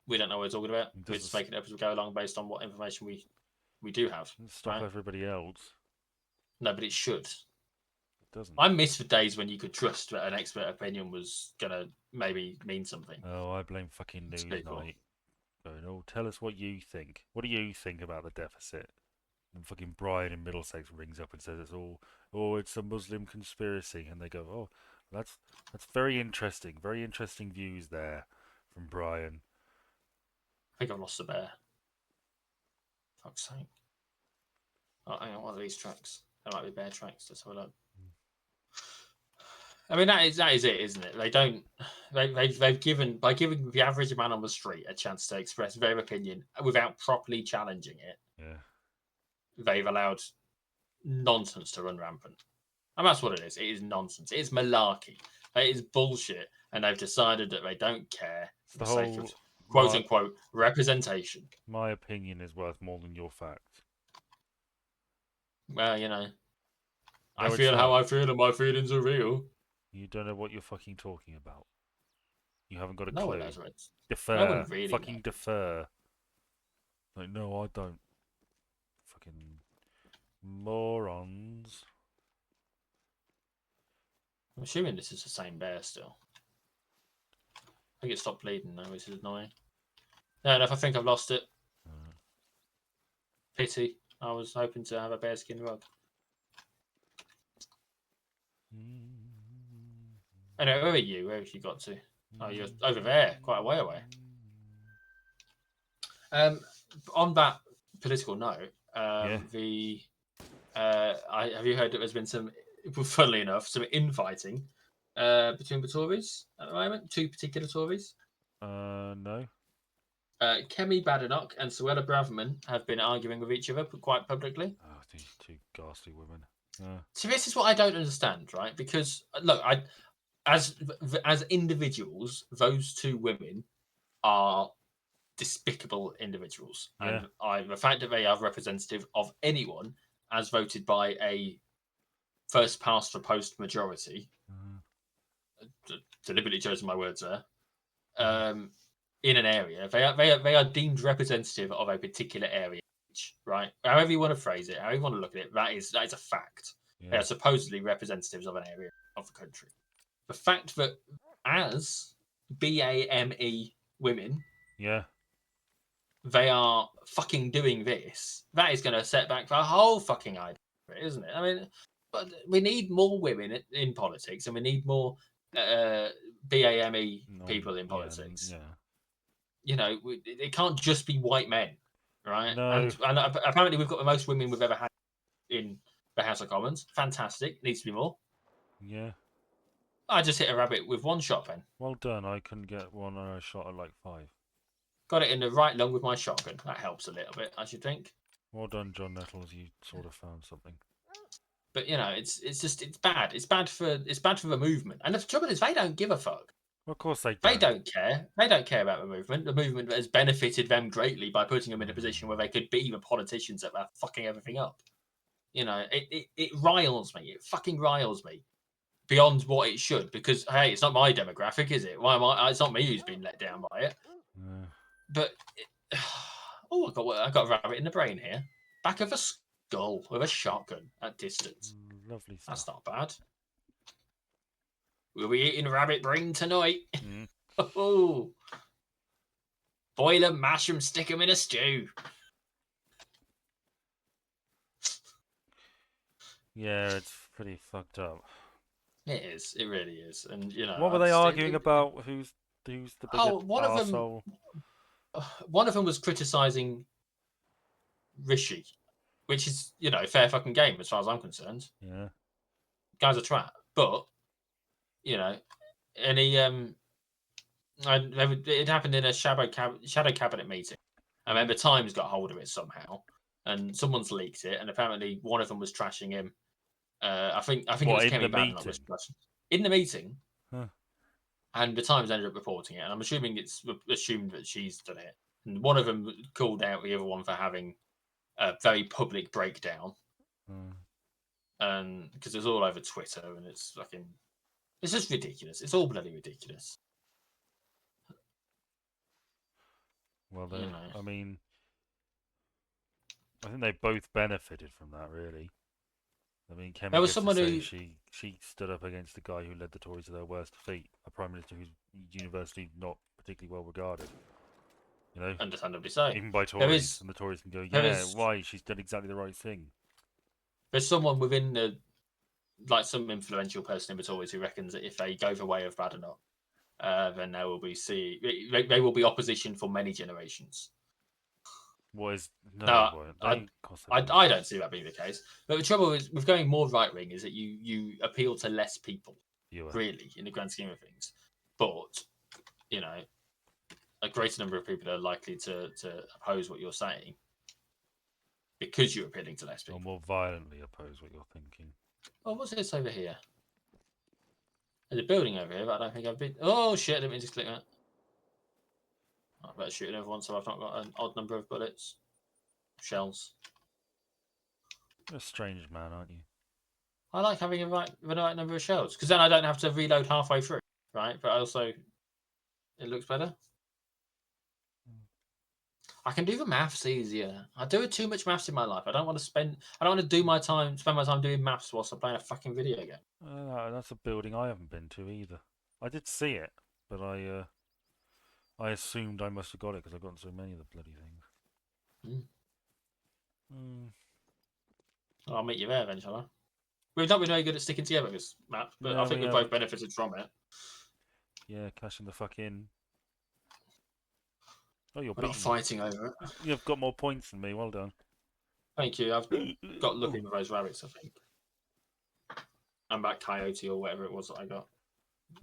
We don't know what we're talking about. it We're doesn't just making it up as we go along based on what information we do have. stop Right? everybody else. No, but it should. It doesn't. I miss the days when you could trust that an expert opinion was gonna maybe mean something Oh, I blame fucking to people. Newsnight. Going, oh, tell us what you think. What do you think about the deficit? And fucking Brian in Middlesex rings up and says it's all, oh, it's a Muslim conspiracy, and they go, oh, that's very interesting. Very interesting views there from Brian. I think I've lost a bear. Fuck's sake. Oh, hang on, what are these tracks? There might be bear tracks. Let's have a look. I mean, that is it, isn't it? They've given by giving the average man on the street a chance to express their opinion without properly challenging it. Yeah, They've allowed nonsense to run rampant, and that's what it is. It is nonsense. It is malarkey. It is bullshit, and they've decided that they don't care it's for the the sake of whole quote my unquote representation. my opinion is worth more than your fact. Well, I No, it's feel how not. I feel, and my feelings are real. You don't know what you're fucking talking about. You haven't got a No one clue. knows what no one Defer. really knows. Fucking defer. Like, no, I don't. Fucking morons. I'm assuming this is the same bear still. I think it stopped bleeding now, which is annoying. No, enough. I think I've lost it. Uh, Pity. I was hoping to have a bearskin rug. Anyway, where are you? Where have you got to? Oh, you're over there, quite a way away. On that political note, yeah. have you heard that there's been some, funnily enough, some infighting between the Tories at the moment? Two particular Tories. No. Kemi Badenoch and Suella Braverman have been arguing with each other quite publicly. Oh, these two ghastly women. So this is what I don't understand, right? Because look, as as individuals, those two women are despicable individuals, Yeah. and the fact that they are representative of anyone as voted by a first past the post majority, Uh, deliberately chosen my words there, mm, in an area, they are deemed representative of a particular area, right? However you want to phrase it, however you want to look at it, that is a fact. They yeah. are supposedly representatives of an area of the country. The fact that as BAME women, Yeah. they are fucking doing this, that is going to set back the whole fucking idea, isn't it? I mean, but we need more women in politics, and we need more uh, BAME No, people in yeah, politics. yeah. You know, it can't just be white men, right? No, And apparently we've got the most women we've ever had in the House of Commons. Fantastic. Needs to be more. yeah. I just hit a rabbit with one shot, then. Well done. I couldn't get one and I shot at like 5. Got it in the right lung with my shotgun. That helps a little bit, I should think. Well done, John Nettles. You sort of found something. But you know, it's bad. It's bad for the movement. And the trouble is, they don't give a fuck. Well, of course they They don't. don't care. They don't care about the movement. The movement has benefited them greatly by putting them in a position where they could be the politicians that are fucking everything up. You know, it riles me. It fucking riles me beyond what it should, because hey, it's not my demographic, is it? Why am I? It's not me who's been let down by it. Uh, But oh, I got a rabbit in the brain here. Back of a skull with a shotgun at distance. Lovely That's stuff. not bad. We'll be eating rabbit brain tonight. Mm. Oh, boil them, mash them, stick them in a stew. Yeah, it's pretty fucked up. It is. It really is. And you know, What were I they just, arguing about? Who's the bigger oh, arsehole? one of them was criticizing Rishi, which is, you know, fair fucking game as far as I'm concerned. Yeah. Guy's a twat, but you know, and he it happened in a shadow cabinet meeting. I remember Times got hold of it somehow, and someone's leaked it, and apparently one of them was trashing him. I think it What, was in the Kemi Badenoch was meeting? trashing in the meeting, Huh. and the Times ended up reporting it. And I'm assuming it's assumed that she's done it. And one of them called out the other one for having a very public breakdown, Uh, and because it's all over Twitter, and it's just ridiculous. It's all bloody ridiculous. well, You know, I mean, I think they both benefited from that, really. I mean, there Kemi was gets to someone say who she stood up against the guy who led the Tories to their worst defeat, a prime minister who's universally not particularly well regarded. You know, understandably so. even by There Tories, is and the Tories can go, there yeah, is why? She's done exactly the right thing. there's someone within the like some influential person in the Tories who reckons that if they go the way of Badenoch, then they will be opposition for many generations. What is no, they Now, won't. I, Of course they I won't. I don't see that being the case. But the trouble is with going more right wing is that you appeal to less people, You are. really, in the grand scheme of things. But you know, a greater number of people are likely to oppose what you're saying because you're appealing to less Or people. more violently oppose what you're thinking. Oh, what's this over here? There's a building over here, but I don't think I've been. Oh shit! Let me just click that. I better shoot another one so I've not got an odd number of bullets. Shells. You're a strange man, aren't you? I like having the right number of shells because then I don't have to reload halfway through, right? But also, it looks better. I can do the maths easier. I do too much maths in my life. I don't want to spend. I don't want to spend my time doing maths whilst I'm playing a fucking video game. That's a building I haven't been to either. I did see it, but I assumed I must have got it because I've gotten so many of the bloody things. Mm. Mm. I'll meet you there eventually. We've not been very good at sticking together this map, but I No, think we we've both haven't. benefited from it. Yeah, cashing the fuck in. Oh, you're We're not beating me. fighting over it. You've got more points than me. Well done. Thank you. I've got lucky with those rabbits, I think. And that coyote or whatever it was that I got.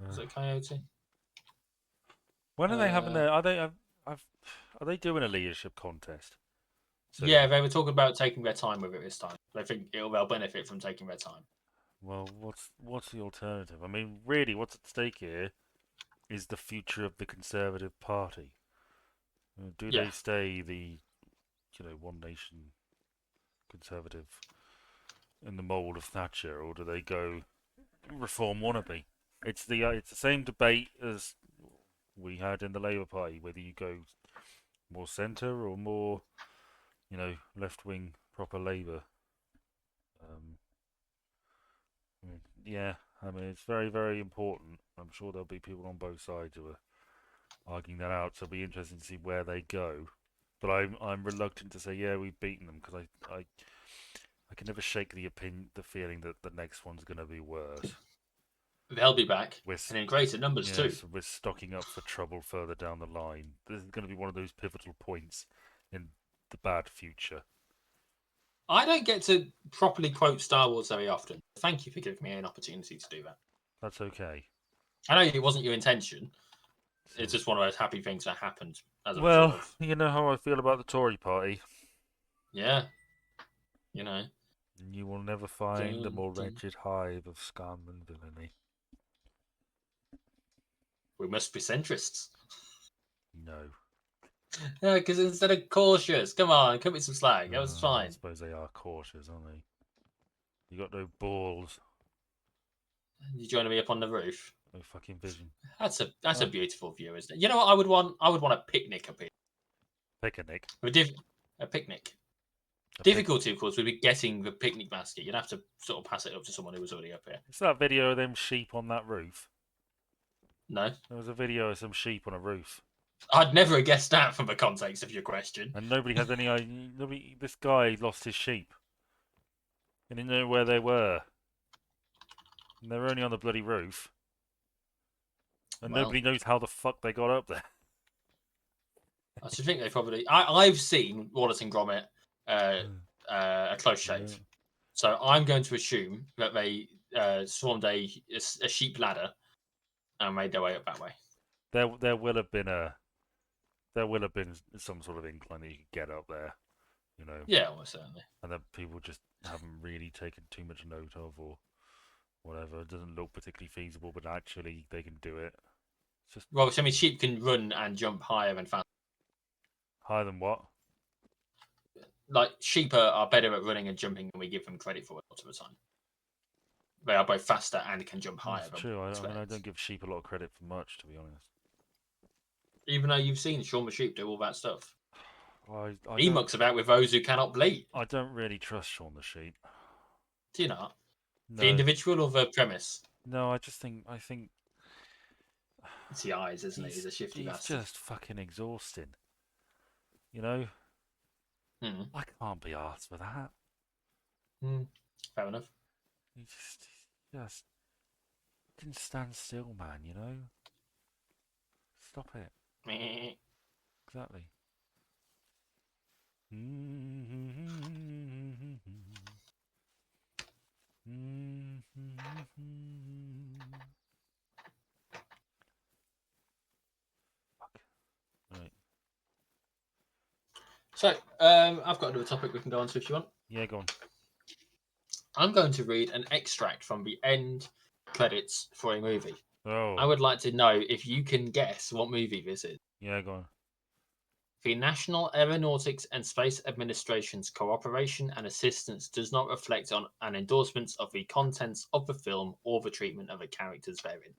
Was it a coyote? When are they having Uh, their? Are they doing a leadership contest yeah, soon? they were talking about taking their time with it this time. They think they'll benefit from taking their time. Well, what's the alternative? I mean, really, what's at stake here is the future of the Conservative Party. Do Yeah, they stay the, one nation Conservative in the mould of Thatcher, or do they go reform wannabe? It's the same debate as we had in the Labour Party, whether you go more centre or more, left wing proper Labour. Um, yeah, I mean it's very very important. I'm sure there'll be people on both sides who are arguing that out, so it'll be interesting to see where they go. but I'm reluctant to say yeah we've beaten them because I can never shake the feeling that the next one's going to be worse. They'll be back, We're and in greater numbers too. yes, we're stocking up for trouble further down the line. This is going to be one of those pivotal points in the bad future. I don't get to properly quote Star Wars very often. Thank you for giving me an opportunity to do that. That's okay. I know it wasn't your intention. So, It's just one of those happy things that happened as a result well, of, you know how I feel about the Tory party. yeah, you know. You will never find a Dun, more dun. wretched hive of scum and villainy. We must be centrists. No. Yeah, because instead of cautious, come on, cut me some slack. That was I fine. suppose they are cautious, aren't they? You got no balls, You joining me up on the roof? no fucking vision. That's a Oh, beautiful view, isn't it? You know what I would want? I would want a picnic up here. picnic. A, div- a picnic. A pic. Difficulty, of course, would be getting the picnic basket. You'd have to sort of pass it up to someone who was already up here. It's that video of them sheep on that roof. No, There was a video of some sheep on a roof, I'd never have guessed that from the context of your question. and nobody has any idea. Nobody. This guy lost his sheep. He didn't know where they were. And they were only on the bloody roof, and Well, nobody knows how the fuck they got up there. I should think they probably. I've seen Wallace and Gromit a close Yeah. shave, so I'm going to assume that they swarmed a sheep ladder and made their way up that way. There will have been some sort of incline that you could get up there, you know, Yeah, almost certainly. and that people just haven't really taken too much note of or whatever. It doesn't look particularly feasible, but actually they can do it. It's just Well, I mean, sheep can run and jump higher and faster. higher than what? Like sheep are better at running and jumping than we give them credit for a lot of the time. They are both faster and can jump higher That's than we true. I mean, I expect. don't give sheep a lot of credit for much, to be honest. Even though you've seen Shaun the sheep do all that stuff, I he don't mucks about with those who cannot bleed. I don't really trust Shaun the sheep. Do you not? The No, individual or the premise? no. I think It's the eyes, isn't it? He's a shifty he's bastard. just fucking exhausting. You know, Hmm. I can't be asked for that. Hmm. Fair enough. He just didn't stand still, man. You know, stop it. Meh. Exactly. Fuck. Right. So, I've got another topic we can go on to if you want. Yeah, go on. I'm going to read an extract from the end credits for a movie. I Oh, would like to know if you can guess what movie this is. yeah, go on. The National Aeronautics and Space Administration's cooperation and assistance does not reflect on an endorsement of the contents of the film or the treatment of the characters therein.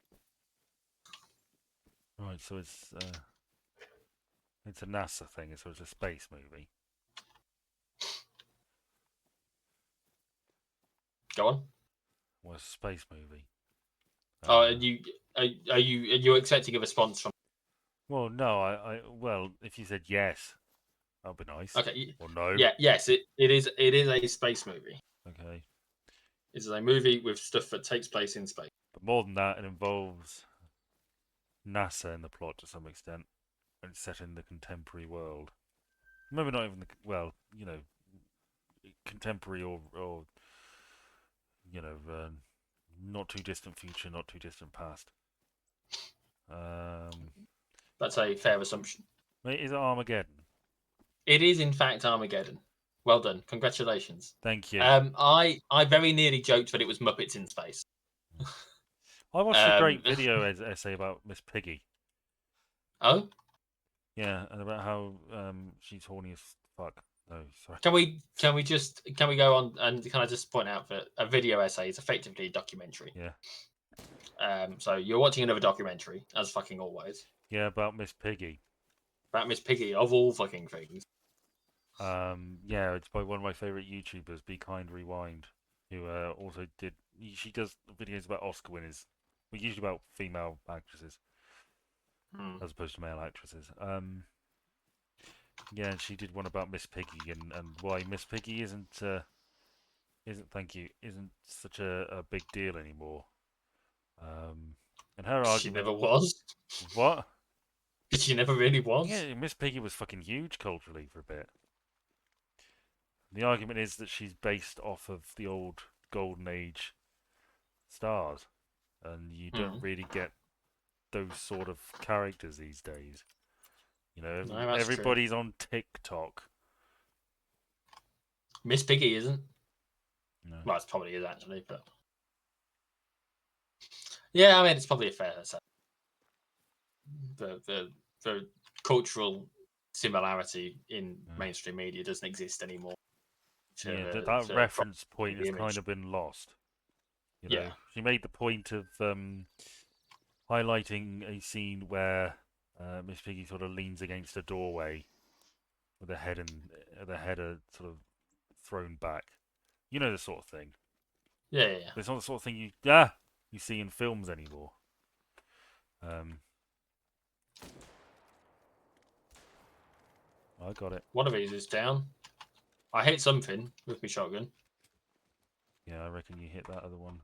Right, so it's a NASA thing, so it's a space movie. Go on. Well, it's a space movie. Oh, Uh, are you expecting a response from? well, no, well, if you said yes, that'd be nice. Okay, Or no. yeah, yes, it is a space movie. Okay. It is a movie with stuff that takes place in space. But more than that, it involves NASA in the plot to some extent, and it's set in the contemporary world. Maybe not even the well, contemporary or not too distant future, not too distant past. Um, That's a fair assumption. Mate, is it Armageddon? It is in fact Armageddon. Well done, congratulations. Thank you. I very nearly joked that it was Muppets in space. I watched a Um, great video essay about Miss Piggy. oh, Yeah, and about how she's horny as fuck. No, sorry. can we go on and can I just point out that a video essay is effectively a documentary. Yeah. So you're watching another documentary, as fucking always, Yeah, about Miss Piggy. about Miss Piggy of all fucking things. Yeah, it's by one of my favorite YouTubers, Be Kind Rewind, who also did. She does videos about Oscar winners, well, usually about female actresses Hmm. as opposed to male actresses. Yeah, and she did one about Miss Piggy and why Miss Piggy isn't thank you isn't such a big deal anymore. And her She argument, never was. what? She never really was. Yeah, Miss Piggy was fucking huge culturally for a bit. The argument is that she's based off of the old golden age stars, and you don't Hmm. really get those sort of characters these days. You know, No, that's true. everybody's on TikTok. Miss Piggy isn't. No. Well, it probably is actually, but yeah, I mean, it's probably a fair assessment. The cultural similarity in Yeah, mainstream media doesn't exist anymore for yeah the that for reference point the has kind image. of been lost. You Yeah, know, she made the point of highlighting a scene where Miss Piggy sort of leans against a doorway with her head and the head are sort of thrown back. You know the sort of thing. yeah. But it's not the sort of thing you see in films anymore. Um, I got it. One of these is down. I hit something with my shotgun. Yeah, I reckon you hit that other one.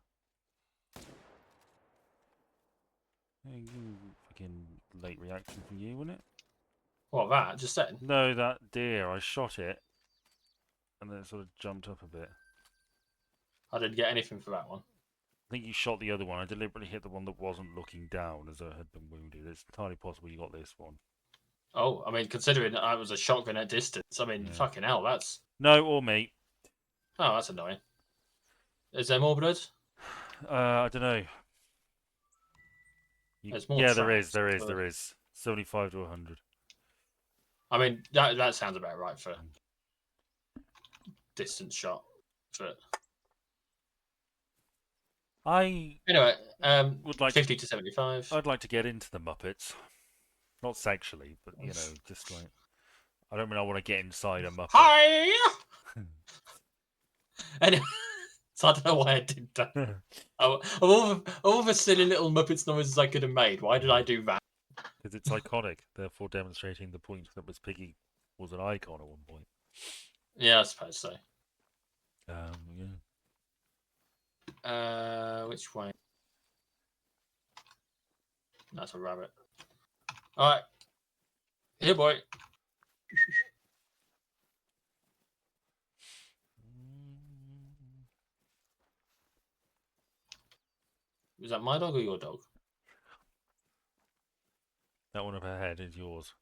Fucking late reaction from you, wasn't it? What that? Just then? No, that deer. I shot it, and then it sort of jumped up a bit. I didn't get anything for that one. I think you shot the other one. I deliberately hit the one that wasn't looking down as though it had been wounded. It's entirely possible you got this one. Oh, I mean, considering that I was a shotgun at distance, I mean, Yeah. fucking hell, that's No, or me. that's annoying. Is there more blood? I don't know. There's more Yeah, there is. tracks. There is. There is. 75 to 100. I mean, that sounds about right for distance shot. But I anyway, would like to. 50 to 75. I'd like to get into the Muppets. Not sexually, but just like I don't mean I want to get inside a Muppet. Hi. Anyway, so I don't know why I did that. Of all the silly little Muppets noises I could have made, why did I do that? Because it's iconic, therefore demonstrating the point that Miss Piggy was an icon at one point. Yeah, I suppose so. Yeah. Which way? That's a rabbit. All right, here, boy. Was that my dog or your dog? That one up ahead is yours.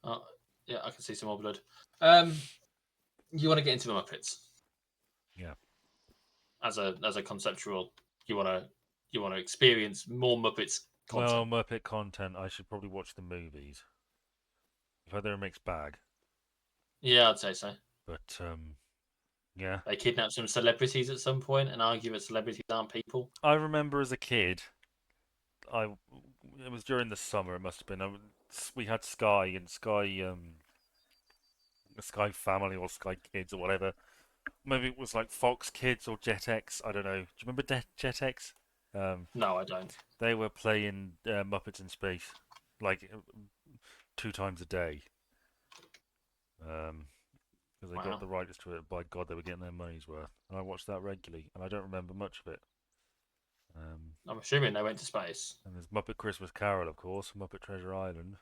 Oh, yeah, I can see some more blood. You want to get into the Muppets? Yeah. As a conceptual, you want to experience more Muppets Well, content. Muppet content. I should probably watch the movies. I've heard they're a mixed bag, Yeah, I'd say so. but yeah. They kidnap some celebrities at some point and argue that celebrities aren't people. I remember as a kid, I it was during the summer. It must have been. We had Sky and Sky Family or Sky Kids or whatever. Maybe it was like Fox Kids or Jetix. I don't know. Do you remember Jetix? No, I don't. They were playing Muppets in Space like 2 times a day. Because they got Wow. the rights to it. By God, they were getting their money's worth. And I watched that regularly, and I don't remember much of it. I'm assuming they went to space. And there's Muppet Christmas Carol, of course, Muppet Treasure Island.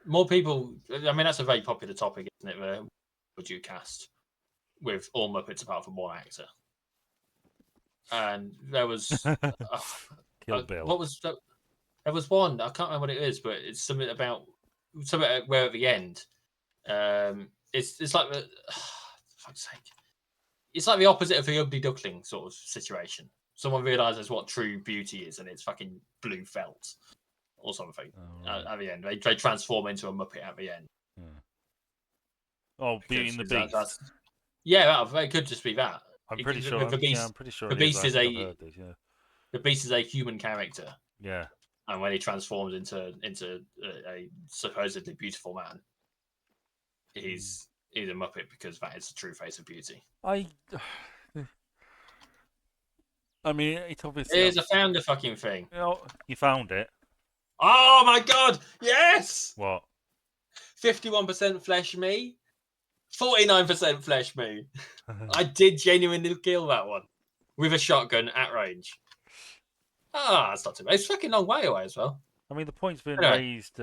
More people. I mean, that's a very popular topic, isn't it? Where would you cast with all Muppets apart from one actor? And there was Kill Bill. what was that? There was one. I can't remember what it is, but it's something where at the end, it's like the fuck's sake. It's like the opposite of the ugly duckling sort of situation. Someone realizes what true beauty is, and it's fucking blue felt or something. Oh, right. At the end, they transform into a Muppet at the end. Yeah. Oh, Beauty Because and the that's Beast. yeah, it could just be that. I'm pretty The, sure. the I'm beast, pretty sure the it is. beast I is think I've a heard this. Yeah. the beast is a human character, Yeah. and when he transforms into a supposedly beautiful man, he's a Muppet because that is the true face of beauty. I. I mean, it's It obviously. is a founder fucking thing. You know, you found it. Oh my god! Yes, What? 51% flesh me, 49% flesh me. I did genuinely kill that one with a shotgun at range. Ah, that's not too bad. It's a fucking long way away as well. I mean, the point's been Anyway, raised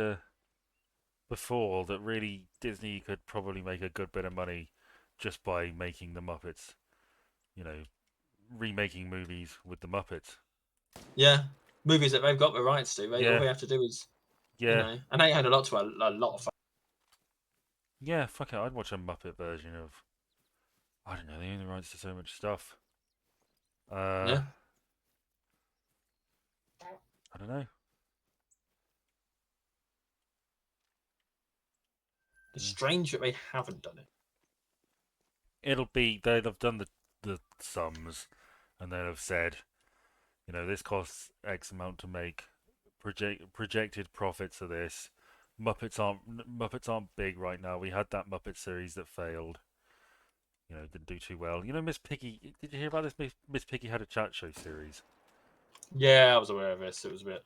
before that really Disney could probably make a good bit of money just by making the Muppets, you know, remaking movies with the Muppets. yeah, movies that they've got the rights to, all Yeah, they have to do is, yeah, and they had a lot to a lot of fun. yeah. Fuck it, I'd watch a Muppet version of. I don't know. They own the rights to so much stuff. Uh, Yeah, I don't know. it's Yeah. strange that they haven't done it. It'll be they've done the sums, and they'll have said, this costs X amount to make. Projected profits of this. Muppets aren't big right now. We had that Muppet series that failed. Didn't do too well. Miss Piggy. Did you hear about this? Miss Piggy had a chat show series. Yeah, I was aware of this. It was a bit,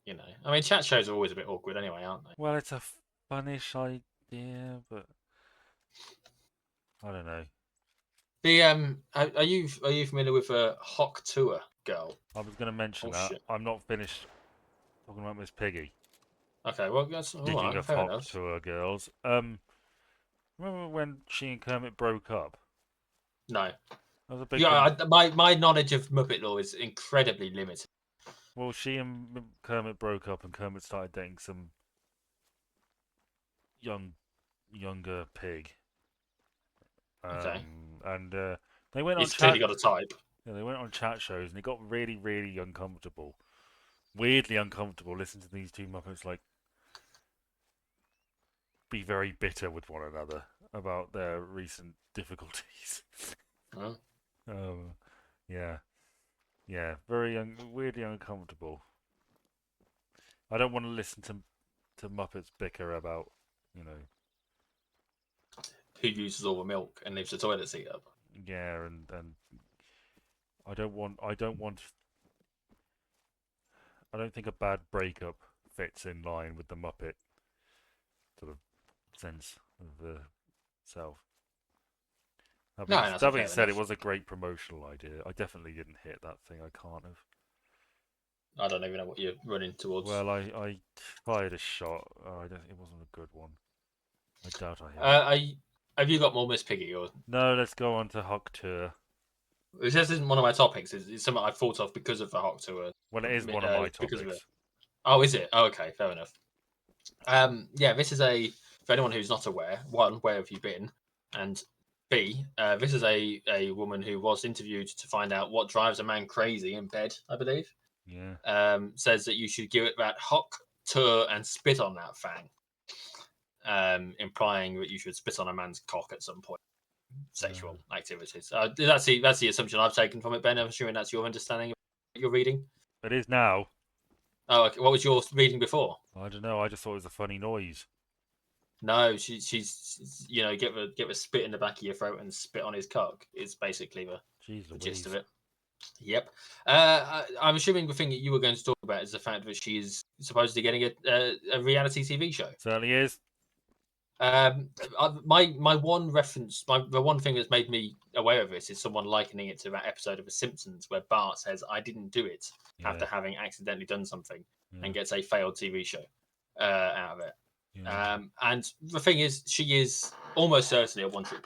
Yeah. I mean, chat shows are always a bit awkward anyway, aren't they? Well, it's a funnish idea, but I don't know. The are you familiar with Hawk Tour girl? I was going to mention Oh that. shit. I'm not finished talking about Miss Piggy. Okay, well that's all Speaking right. of Fair Hawk enough. Tour girls, remember when she and Kermit broke up? No, That was a big yeah, thing. my knowledge of Muppet law is incredibly limited. Well, she and Kermit broke up, and Kermit started dating some young, younger pig. Okay, And they went on he's clearly chat. got a type. Yeah, they went on chat shows, and it got really, really uncomfortable. Weirdly uncomfortable. Listen to these two Muppets be very bitter with one another about their recent difficulties. Oh. um, yeah, yeah, very weirdly uncomfortable. I don't want to listen to Muppets bicker about, you know, Who uses all the milk and leaves the toilet seat up? yeah, and I don't think a bad breakup fits in line with the Muppet sort of sense of the self. That No, being, that's that a being fair said, it enough. was a great promotional idea. I definitely didn't hit that thing. I can't have. I don't even know what you're running towards. Well, I fired a shot. I don't. It wasn't a good one. I doubt I hit it. Uh, I, have you got more Miss Piggy? Or No, let's go on to Hock Tour. this isn't one of my topics. It's something I thought of because of the Hawk Tour. Well, it is one of my Because of it. topics. Oh, is it? Oh, okay, fair enough. Yeah, this is for anyone who's not aware. One, where have you been? And B, this is a woman who was interviewed to find out what drives a man crazy in bed. I believe. Yeah. Says that you should give it that hock tour and spit on that fang, implying that you should spit on a man's cock at some point. Sexual activities. That's the assumption I've taken from it, Ben. I'm assuming that's your understanding of what you're reading. It is now. Oh, okay. What was your reading before? I don't know. I just thought it was a funny noise. No, she's get the spit in the back of your throat and spit on his cock. Is basically Jeez the gist of Louise. it. Yep. I'm assuming the thing that you were going to talk about is the fact that she is supposedly getting a reality TV show. Certainly is. My one reference, the one thing that's made me aware of this is someone likening it to that episode of The Simpsons where Bart says, "I didn't do it" Yeah. after having accidentally done something, Yeah. and gets a failed TV show out of it. Yeah. And the thing is, she is almost certainly a one trick.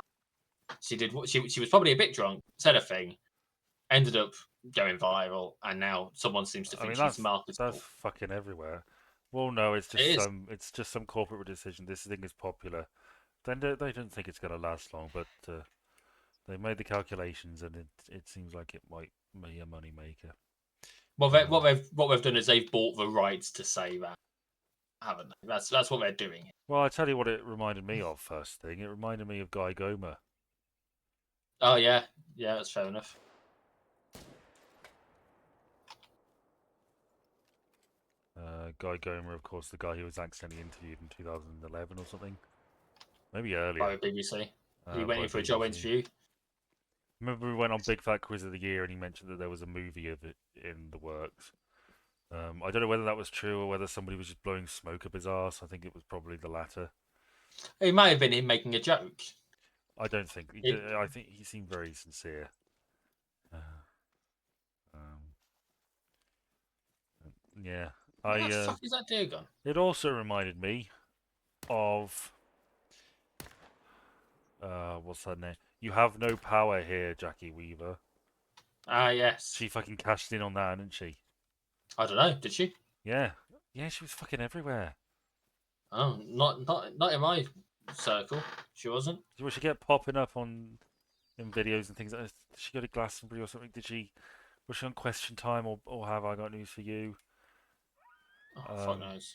She did what she was probably a bit drunk, said a thing, ended up going viral, and now someone seems to I think mean, she's that's marketable. fucking everywhere. Well, no, It is. it's just some corporate decision. This thing is popular. Then they don't think it's gonna last long, but they made the calculations, and it seems like it might be a money maker. Well, Um, what they've done is they've bought the rights to say that, haven't they? That's what they're doing. well, I tell you what, it reminded me of first thing. It reminded me of Guy Gomer. Oh yeah, yeah, that's fair enough. Guy Gomer, of course, the guy who was accidentally interviewed in 2011 or something, maybe By earlier, the BBC, he went by in for a job BBC. interview. Remember we went on Big Fat Quiz of the Year and he mentioned that there was a movie of it in the works. I don't know whether that was true or whether somebody was just blowing smoke up his arse. I think it was probably the latter. It might have been him making a joke. I don't think. It, I think he seemed very sincere. Uh, um, yeah. where the I. fuck is that deer gone? It also reminded me of. What's her name? You have no power here, Jackie Weaver. Ah, yes. She fucking cashed in on that, didn't she? I don't know. Did she? Yeah. Yeah, she was fucking everywhere. Oh, not in my circle. She wasn't. Did she get popping up on in videos and things like that? Did she go to Glastonbury or something? Did she was she on Question Time or Have I Got News for You? Oh, fuck Um, knows.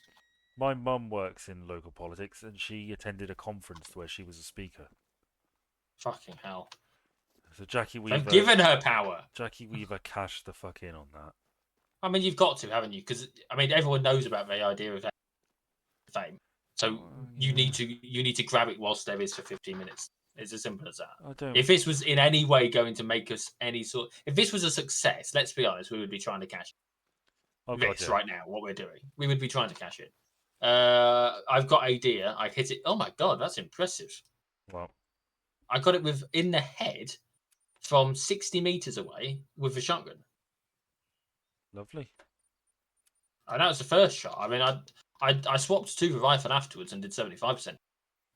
my mum works in local politics and she attended a conference where she was a speaker. Fucking hell. So Jackie They've Weaver given her power. Jackie Weaver cashed the fuck in on that. I mean, you've got to, haven't you? Because I mean, everyone knows about the idea of fame. So Yeah. you need to grab it whilst there is for 15 minutes. It's as simple as that. I don't If this was in any way going to make us any sort, if this was a success, let's be honest, we would be trying to cash Oh god, this yeah. right now. What we're doing, we would be trying to cash it. I've got idea. I hit it. Oh my god, that's impressive. Well, I got it with in the head from 60 meters away with a shotgun. lovely. And that was the first shot. I mean, I swapped to the rifle afterwards and did 75%,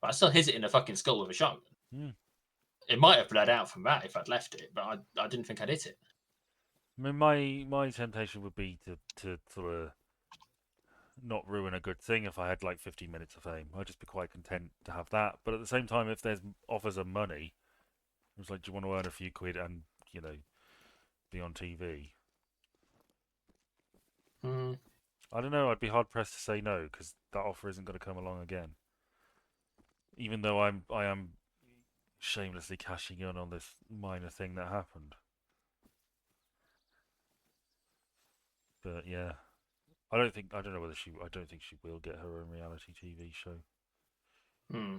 but I still hit it in the fucking skull with a shotgun. Hmm. It might have bled out from that if I'd left it, but I didn't think I'd hit it. I mean, my temptation would be to sort of not ruin a good thing if I had like 15 minutes of fame. I'd just be quite content to have that. But at the same time, if there's offers of money, it's like, do you want to earn a few quid and be on TV? Hmm. I don't know. I'd be hard pressed to say no because that offer isn't going to come along again. Even though I am shamelessly cashing in on this minor thing that happened. But yeah, I don't know whether I don't think she will get her own reality TV show. Hmm.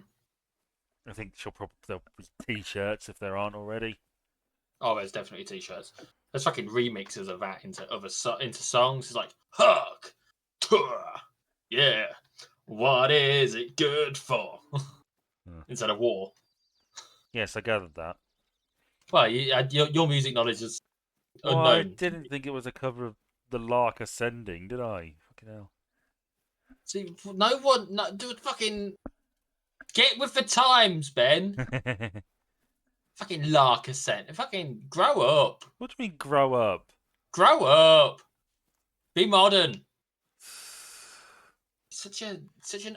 I think there'll be t-shirts if there aren't already. Oh, there's definitely t-shirts. There's fucking remixes of that into songs. It's like hug, tour, yeah. What is it good for? Huh. Instead of war. Yes, I gathered that. Well, your music knowledge is Well, I unknown. didn't think it was a cover of The Lark Ascending, did I? Fucking hell. See, no one, no, dude, fucking get with the times, Ben. Fucking lark ascent. Fucking grow up. What do you mean grow up? Grow up. Be modern. Such an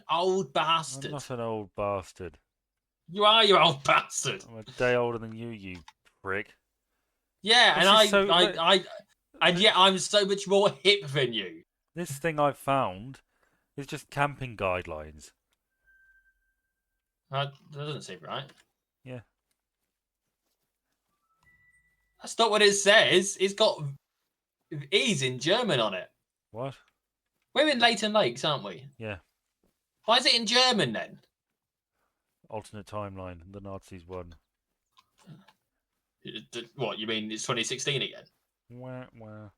old I'm bastard. not an old bastard. You are, you old bastard. I'm a day older than you prick. Yeah, This is so. and yet I'm so much more hip than you. This thing I've found is just camping guidelines. That doesn't seem right. Yeah. That's not what it says. It's got E's in German on it. What? We're in Layton Lakes, aren't we? Yeah. Why is it in German then? Alternate timeline. The Nazis won. What, you mean it's 2016 again? Wah, wah.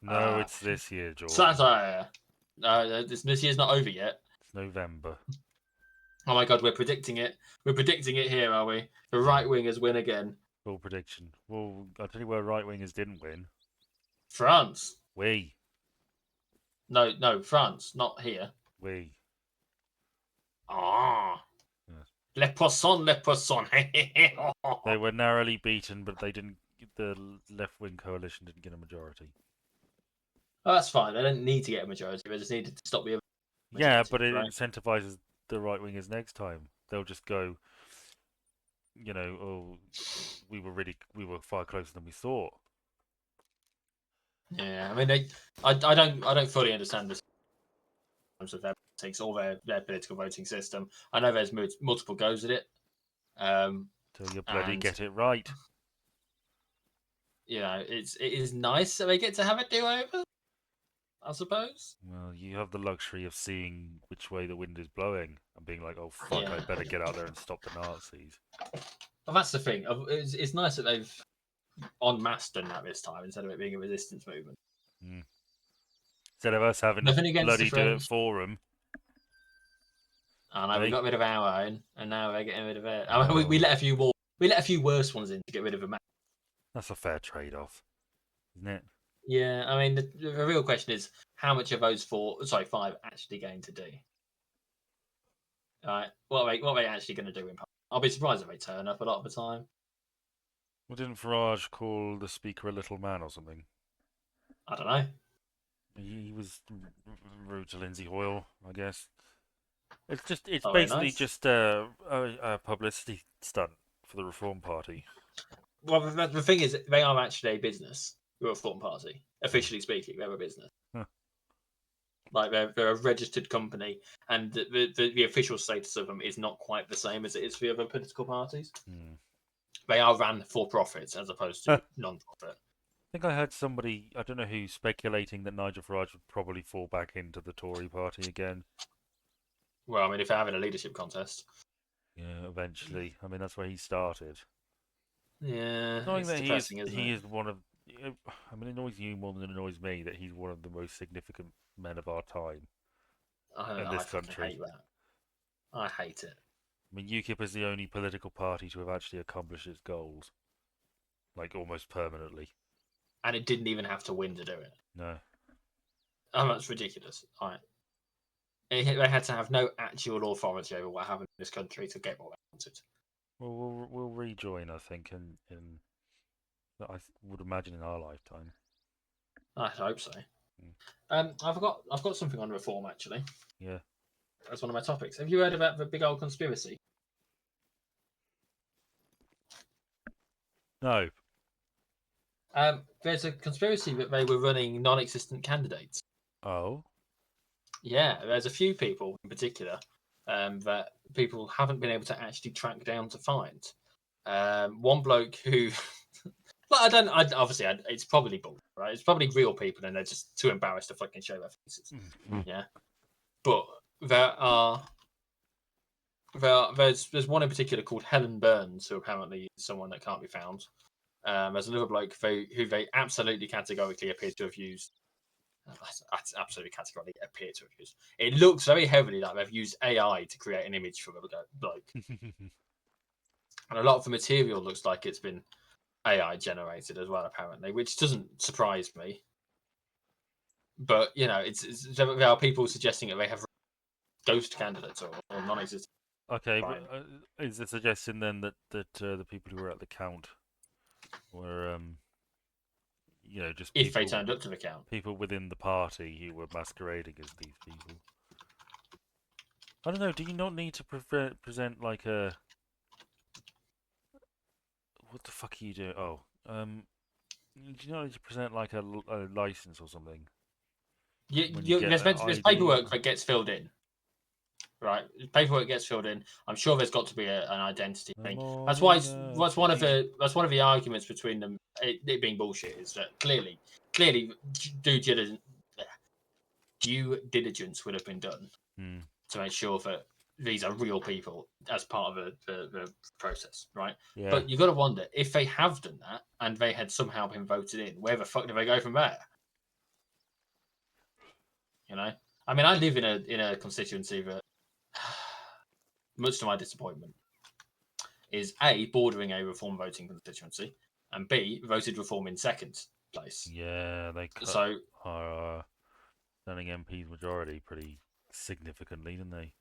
No, it's this year, George. Satire. This year's not over yet. It's November. Oh my god, we're predicting it. We're predicting it here, are we? The right wingers win again. Full prediction. Well, I'll tell you where right wingers didn't win. France. We. No, France, not here. We. Ah. Yes. Les poissons, les poissons. They were narrowly beaten, but they didn't. The left-wing coalition didn't get a majority. Oh, that's fine. They don't need to get a majority. They just needed to stop the. Yeah, but it right? incentivizes the right wingers next time. They'll just go. Oh, we were far closer than we thought. Yeah, I mean, I don't fully understand this of their politics or their political voting system. I know there's multiple goes at it. Till you bloody get it right. It is nice that they get to have a do-over, I suppose. Well, you have the luxury of seeing which way the wind is blowing and being like, oh fuck, Yeah. I better get out there and stop the Nazis. Well, that's the thing. It's nice that they've en masse done that this time instead of it being a resistance movement. Mm. Instead of us having to Nothing against the bloody do it French. for them, I know we eh? got rid of our own, and now we're getting rid of it. I mean, we Oh, let a few more. We let a few worse ones in to get rid of them. that's a fair trade-off, isn't it? Yeah, I mean, the real question is how much are those five actually going to do? All right, what are they actually going to do in public? I'll be surprised if they turn up a lot of the time. Well, didn't Farage call the speaker a little man or something? I don't know. He was rude to Lindsay Hoyle, I guess. It's Not very basically nice. just a publicity stunt for the Reform Party. Well, the thing is, they are actually a business. We're a Reform Party. Hmm. Officially speaking, they're a business. Huh. Like they're a registered company, and the official status of them is not quite the same as it is for the other political parties. Hmm. They are ran for profit as opposed to I non-profit. think I heard somebody, I don't know who, speculating that Nigel Farage would probably fall back into the Tory party again. Well, I mean, if they're having a leadership contest, Yeah, eventually. I mean, that's where he started. yeah, Knowing it's that depressing, isn't he it? is one of, I mean, it annoys you more than it annoys me that he's one of the most significant men of our time in I this fucking country. hate that. I hate it. I mean, UKIP is the only political party to have actually accomplished its goals, like almost permanently. And it didn't even have to win to do it. No. Oh, that's ridiculous. They had to have no actual authority over what happened in this country to get what they wanted. Well, we'll rejoin, I think, in I would imagine in our lifetime. I hope so. Mm. I've got something on reform actually. Yeah. That's one of my topics. Have you heard about the big old conspiracy? No. There's a conspiracy that they were running non-existent candidates. Oh. Yeah, there's a few people in particular that people haven't been able to actually track down to find. One bloke who, well, it's probably bull, right? It's probably real people, and they're just too embarrassed to fucking show their faces. Mm. Yeah, but there's one in particular called Helen Burns, who apparently is someone that can't be found. There's another bloke who they absolutely categorically appear to have used. Absolutely categorically appear to have used. It looks very heavily like they've used AI to create an image for the bloke, and a lot of the material looks like it's been AI generated as well, apparently, which doesn't surprise me. But you know, there are people suggesting that they have ghost candidates or non-existent. Okay, but Fine. is it suggesting then that the people who were at the count were just If they turned up to the count, people within the party who were masquerading as these people? I don't know. Do you not need to present like a what the fuck are you doing? Oh, do you not need to present like a license or something when you get an there's ID paperwork or? that gets filled in. Right, paperwork gets filled in. I'm sure there's got to be an identity The thing. morning after. That's one of the arguments between them. It being bullshit is that clearly, due diligence, due diligence would have been done Hmm. to make sure that these are real people as part of the process, right? Yeah. But you've got to wonder if they have done that and they had somehow been voted in, where the fuck do they go from there? You know, I mean, I live in a constituency that, much to my disappointment, is A, bordering a reform voting constituency, and B, voted reform in second place. Yeah, they cut So our standing MP's majority pretty significantly, didn't they?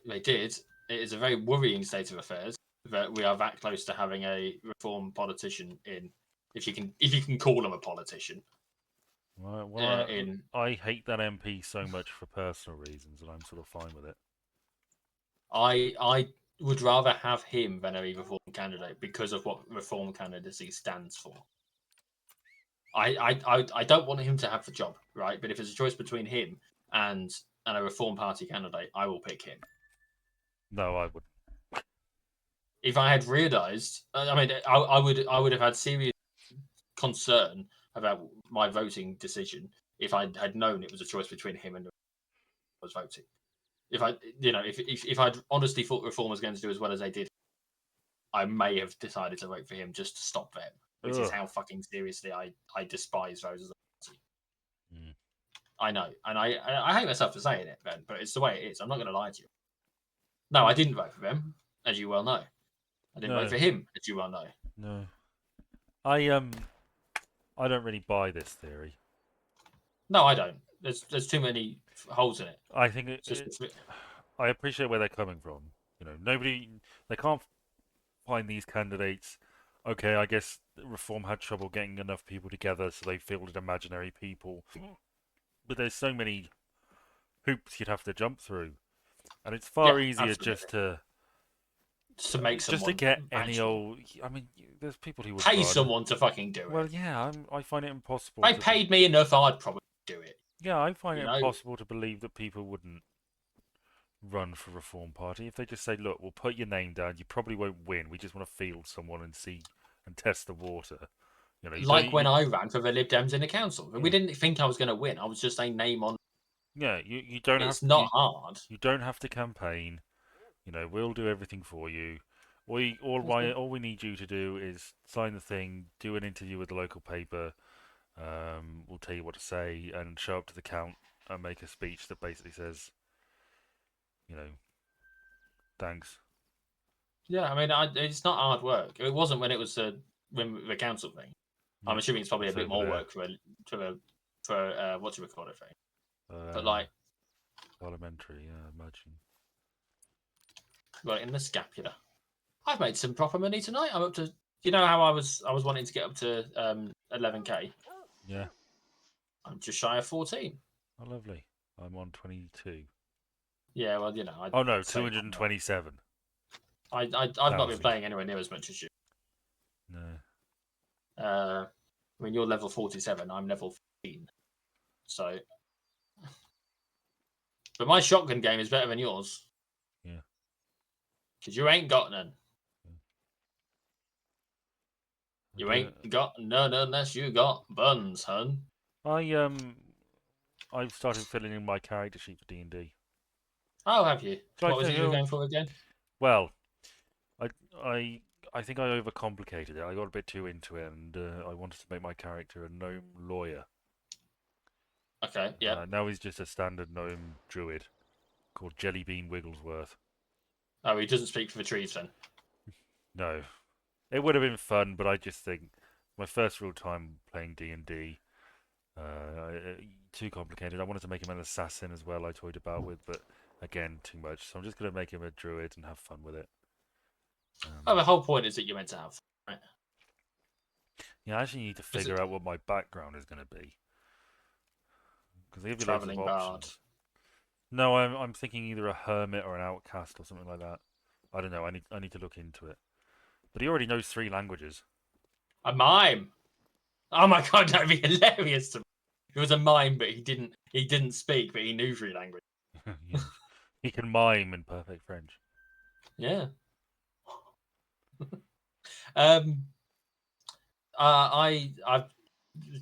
they did. It is a very worrying state of affairs that we are that close to having a reform politician in, if you can call him a politician, Right. in. I hate that MP so much for personal reasons, and I'm sort of fine with it. I would rather have him than a reform candidate because of what reform candidacy stands for. I don't want him to have the job, right? But if it's a choice between him and a Reform Party candidate, I will pick him. No, I would. If I had realised, I mean, I would have had serious concern about my voting decision if I had known it was a choice between him and was voting. If I, you know, if I'd honestly thought Reform was going to do as well as they did, I may have decided to vote for him just to stop them, which is Ugh. how fucking seriously I despise those as a party. Mm. I know, and I hate myself for saying it, Ben, but it's the way it is. I'm not going to lie to you. No, I didn't vote for them, as you well know. I didn't vote No, for him, as you well know. no. I I don't really buy this theory. No, I don't. There's too many holes in it. I think It's just I appreciate where they're coming from. Nobody they can't find these candidates. Okay, I guess Reform had trouble getting enough people together, so they fielded imaginary people. But there's so many hoops you'd have to jump through, and it's far yeah, easier absolutely. uh, To make just to someone get any actually old. I mean, there's people who would pay run. someone to fucking do Well, it. yeah, I find it impossible If they to. paid me enough, I'd probably do it. Yeah, I find You it know, impossible to believe that people wouldn't run for Reform Party if they just say, "Look, we'll put your name down. You probably won't win. We just want to field someone and see and test the water." You don't. like when I ran for the Lib Dems in the council. We Yeah, didn't think I was going to win. I was just a name on. yeah. You don't have It's not you hard. you don't have to campaign. We'll do everything for you. All we need you to do is sign the thing, do an interview with the local paper. We'll tell you what to say, and show up to the count and make a speech that basically says, you know, thanks. Yeah, I mean, it's not hard work. It wasn't when it was when the council thing. I'm Yep, assuming it's probably a it's bit over more there. work for what you record it thing. But Uh, like, Parliamentary, yeah, I imagine. right in the scapula. I've made some proper money tonight. I'm up to. You know how I was wanting to get up to 11K. Yeah, I'm just shy of 14. oh, lovely. I'm on 22. Yeah, well, I Oh no, saved on that. 227,000. I've not been playing anywhere near as much as you. No. I mean, you're level 47. I'm level 15. So, but my shotgun game is better than yours Yeah. because you ain't got none. Yeah. I You do. ain't got none unless you got buns, hun. I I've started filling in my character sheet for D&D. Oh, have you? Shall I What was tell it you were you? going for again? Well, I I I think I overcomplicated it. I got a bit too into it, and I wanted to make my character a gnome lawyer. Okay, yeah. Now he's just a standard gnome druid called Jellybean Wigglesworth. Oh, he doesn't speak for the trees then. No, it would have been fun, but I just think my first real time playing D&D, too complicated. I wanted to make him an assassin as well. I toyed about with, but again, too much. So I'm just gonna make him a druid and have fun with it. Oh, Um, the whole point is that you're meant to have, right? yeah, I actually need to Is it figure out what my background is going to be because they give you loads of traveling bard? options. No, I'm thinking either a hermit or an outcast or something like that. I don't know. I need to look into it. But he already knows 3 languages. A mime. Oh my god, that'd be hilarious. It was a mime, but he didn't speak, but he knew 3 languages. Yeah. He can mime in perfect French. Yeah. Um. I've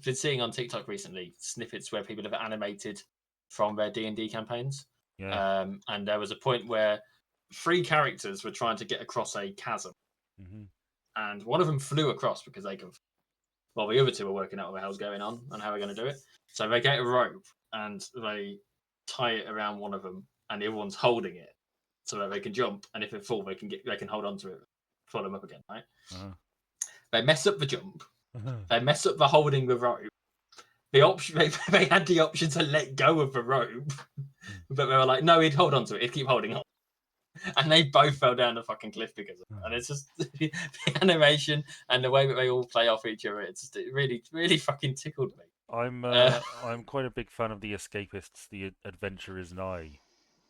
been seeing on TikTok recently snippets where people have animated from their D&D campaigns. Yeah. And there was a point where 3 characters were trying to get across a chasm, Hmm. and one of them flew across because they can. Well, the other 2 are working out what the hell's going on and how they're going to do it. So they get a rope and they tie it around one of them, and the other one's holding it so that they can jump. And if they fall, they can hold on to it, pull them up again. Right? Uh-huh. They mess up the jump. Uh-huh. They mess up the holding the rope. The option they had the option to let go of the rope, but they were like, no, he'd hold on to it. He'd keep holding on. And they both fell down the fucking cliff because of it. And it's just the animation and the way that they all play off each other. It really, really fucking tickled me. I'm quite a big fan of the Escapists, the Adventure Is Nigh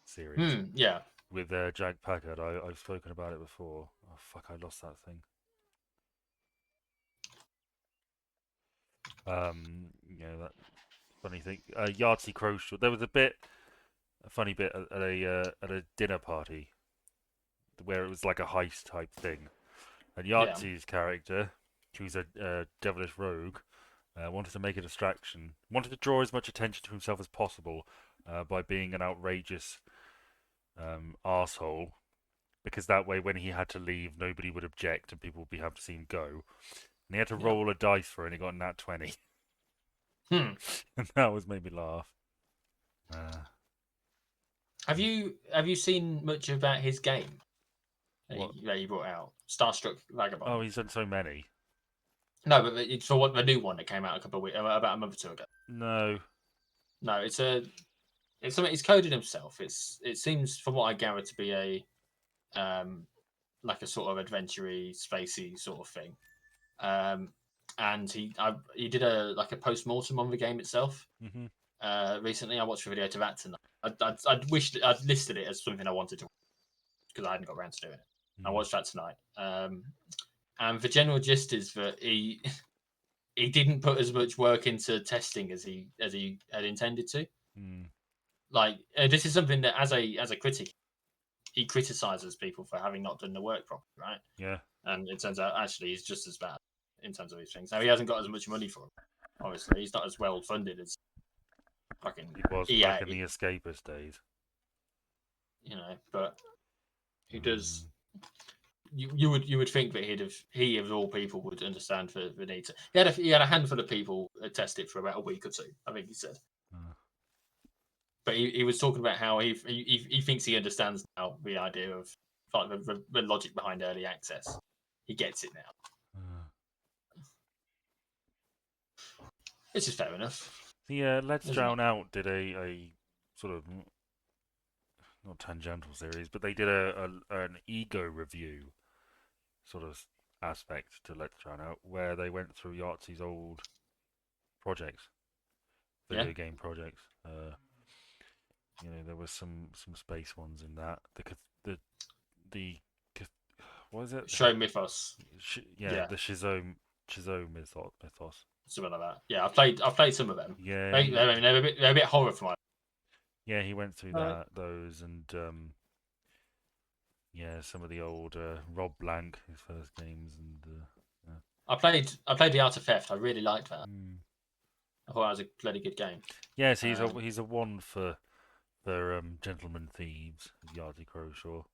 series Yeah. with Jack Packard. I've spoken about it before. Oh fuck, I lost that thing. That funny thing. Yahtzee Crow. There was a funny bit at a dinner party where it was like a heist type thing, and Yeah. Yahtzee's character, who's a devilish rogue, wanted to make a distraction, wanted to draw as much attention to himself as possible by being an outrageous arsehole, because that way when he had to leave, nobody would object and people would be happy to see him go. And he had to Yeah. roll a dice for it, and he got a nat 20. Hmm. And that always made me laugh. Uh, Have you seen much about his game what? that he brought out, Starstruck Oh, Vagabond? he's done so many. No, but it's for what the new one that came out a couple of weeks, about a month or two ago. No. No, it's something he's coded himself. It seems from what I gather to be a um like a sort of adventure-y, spacey sort of thing. Um, and he did a post mortem on the game itself. Hmm. Recently, I watched a video to that tonight. I'd wished I'd listed it as something I wanted to because I hadn't got around to doing it. I Mm. watched that tonight. And the general gist is that he didn't put as much work into testing as he had intended to. Mm. Like this is something that as a critic, he criticizes people for having not done the work properly, right? Yeah. And it turns out actually he's just as bad in terms of these things. Now he hasn't got as much money for them. Obviously, he's not as well funded as fucking He was back in EA, the Escapist days. but he does. Mm. You would think that he of all people would understand the need to. He had a handful of people test it for about a week or two. I think he said, Uh, but he was talking about how he thinks he understands now the idea of like the logic behind early access. He gets it now. uh. This is fair enough, The Let's isn't it? Drown Out did a sort of not tangential series, but they did an ego review sort of aspect to Let's Drown Out, where they went through Yahtzee's old projects, Yeah. video game projects. There was some space ones in that. The what is it? Show Mythos. Yeah, Yeah, the Shizo mythos. something like that. Yeah, I've played some of them. Yeah, They, he I mean, they're a bit horror for my. yeah he went through Uh, those and yeah, some of the old Rob Blanc, his first games, and yeah. I played the Art of Theft. I really liked that. Mm. I thought that was a bloody good game. Yes, Um, he's a one for Gentlemen Thieves, Yardley Croshaw.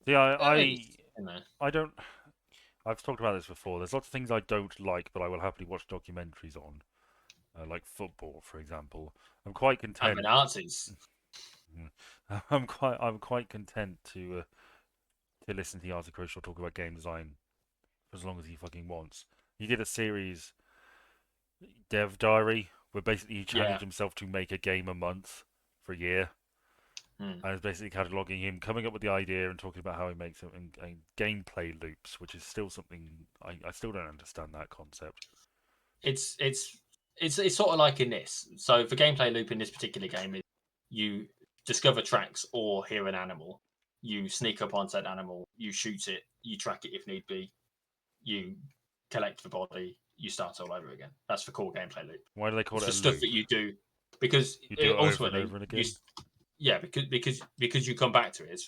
See, it's in there. I don't. I've talked about this before. There's lots of things I don't like, but I will happily watch documentaries on, like football, for example. I'm quite And then content. arties. I'm quite content to listen to Yardley Croshaw talk about game design for as long as he fucking wants. He did a series, Dev Diary, where basically he Yeah. challenged himself to make a game a month for a year. Hmm. And it's basically cataloging him, coming up with the idea, and talking about how he makes it in gameplay loops, which is still something I still don't understand that concept. It's it's it's sort of like in this. So the gameplay loop in this particular game is you discover tracks or hear an animal, you sneak up on said animal, you shoot it, you track it if need be, you collect the body, you start all over again. That's the core gameplay loop. Why do they call It's it the a stuff loop? that you do because You do it over and ultimately over and again. yeah, because you come back to it.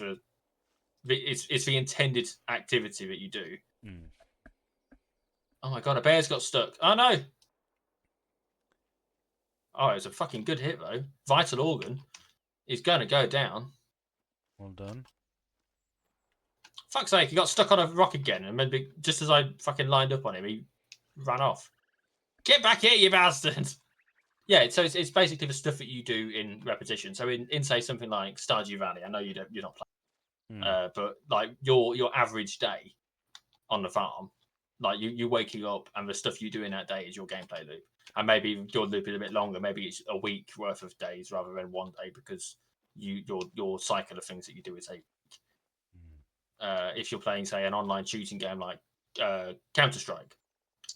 It's the intended activity that you do. Mm. Oh my god, a bear's got stuck. Oh no. Oh, it's a fucking good hit though. Vital organ. He's going to go down. Well done. Fuck's sake, he got stuck on a rock again, and maybe just as I fucking lined up on him, he ran off. Get back here, you bastard! Yeah, so it's basically the stuff that you do in repetition. So in say something like Stardew Valley, I know you're not Mm. playing, but like your average day on the farm, like you waking up and the stuff you do in that day is your gameplay loop, and maybe your loop is a bit longer. Maybe it's a week worth of days rather than one day because your cycle of things that you do is a Mm. if you're playing, say, an online shooting game like Counter Strike,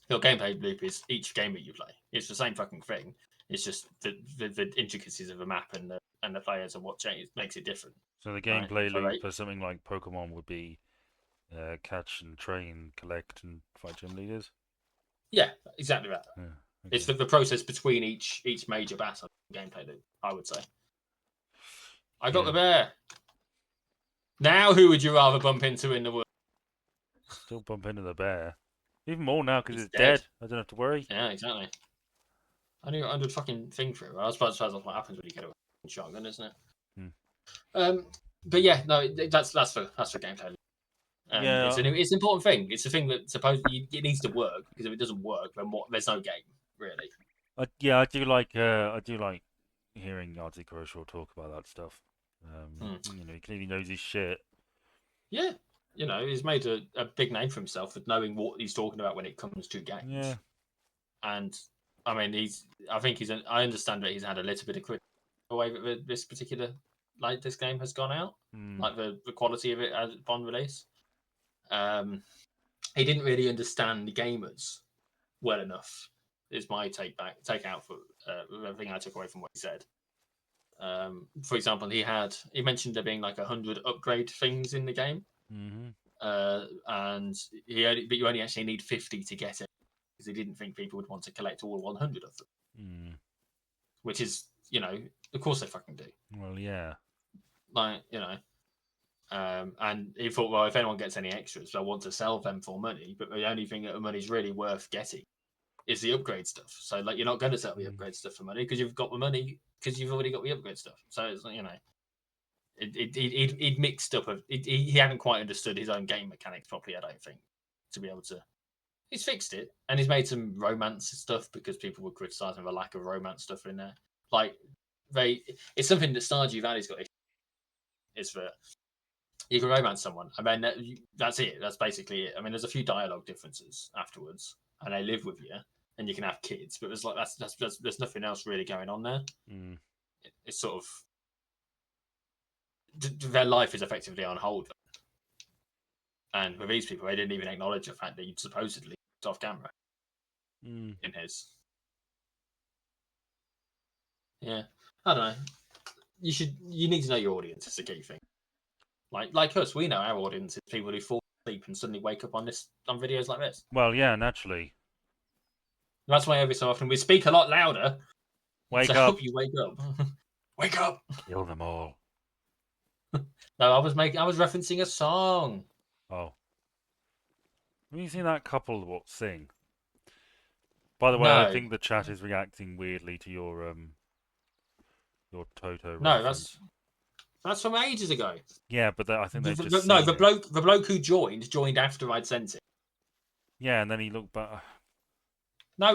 your gameplay loop is each game that you play. It's the same fucking thing. It's just the intricacies of the map and the players and what changes makes it different, So the right? gameplay So loop like, for something like Pokemon would be catch and train, collect and fight gym leaders. yeah, exactly that. Yeah. It's Okay. the process between each major battle gameplay loop. I would say. I got the Yeah. bear. Now, who would you rather bump into in the world? Still bump into the bear. Even more now because It's it's dead. dead. I don't have to worry. Yeah, exactly. I knew 100 fucking thing through. I suppose that's what happens when you get a shotgun, isn't it? Hmm. But yeah, no, that's for gameplay, and Yeah. it's an important thing. It's a thing that supposedly it needs to work because if it doesn't work, then what? There's no game really. I do like hearing Artie Kershaw talk about that stuff. Hmm. He clearly knows his shit. Yeah, he's made a big name for himself with knowing what he's talking about when it comes to Yeah. games. And I mean, I think I understand that he's had a little bit of criticism the way that this particular, like, this game has gone out, Mm, like the quality of it as upon release. Um, he didn't really understand the gamers well enough. Is my take out for everything I took away from what he said. For example, he mentioned there being like 100 upgrade things in the game, hmm and but you only actually need 50 to get it because he didn't think people would want to collect all 100 of them, mm. which is, of course they fucking do. Well, yeah. Like, and he thought, well, if anyone gets any extras, I want to sell them for money, but the only thing that the money's really worth getting is the upgrade stuff. So, like, you're not going to sell the Mm, upgrade stuff for money because you've got the money because you've already got the upgrade stuff. So it's like, he'd mixed up. He hadn't quite understood his own game mechanics properly, I don't think, to be able to. He's fixed it, and he's made some romance stuff because people were criticizing the lack of romance stuff in there. Like, it's something that Stardew Valley's got. Is that you can romance someone, and then that's it. That's basically it. I mean, there's a few dialogue differences afterwards, and they live with you, and you can have kids. But there's like there's nothing else really going on there. mm. It's sort of their life is effectively on hold. And with these people, they didn't even acknowledge the fact that you'd supposedly off camera Mm. in his. Yeah, I don't know. You need to know your audience. It's a key thing. Like us, we know our audience is people who fall asleep and suddenly wake up on videos like this. Well, yeah, naturally. That's why every so often we speak a lot louder to Wake up. help you wake up. Wake up! Kill them all. No, I was referencing a song. Oh. Have you seen that couple what sing? By the way, I No, think the chat is reacting weirdly to your Toto no, reference. that's from ages ago. Yeah, but I think they've just No, seen it. the bloke who joined after I'd sent it. Yeah, and then he looked back. No,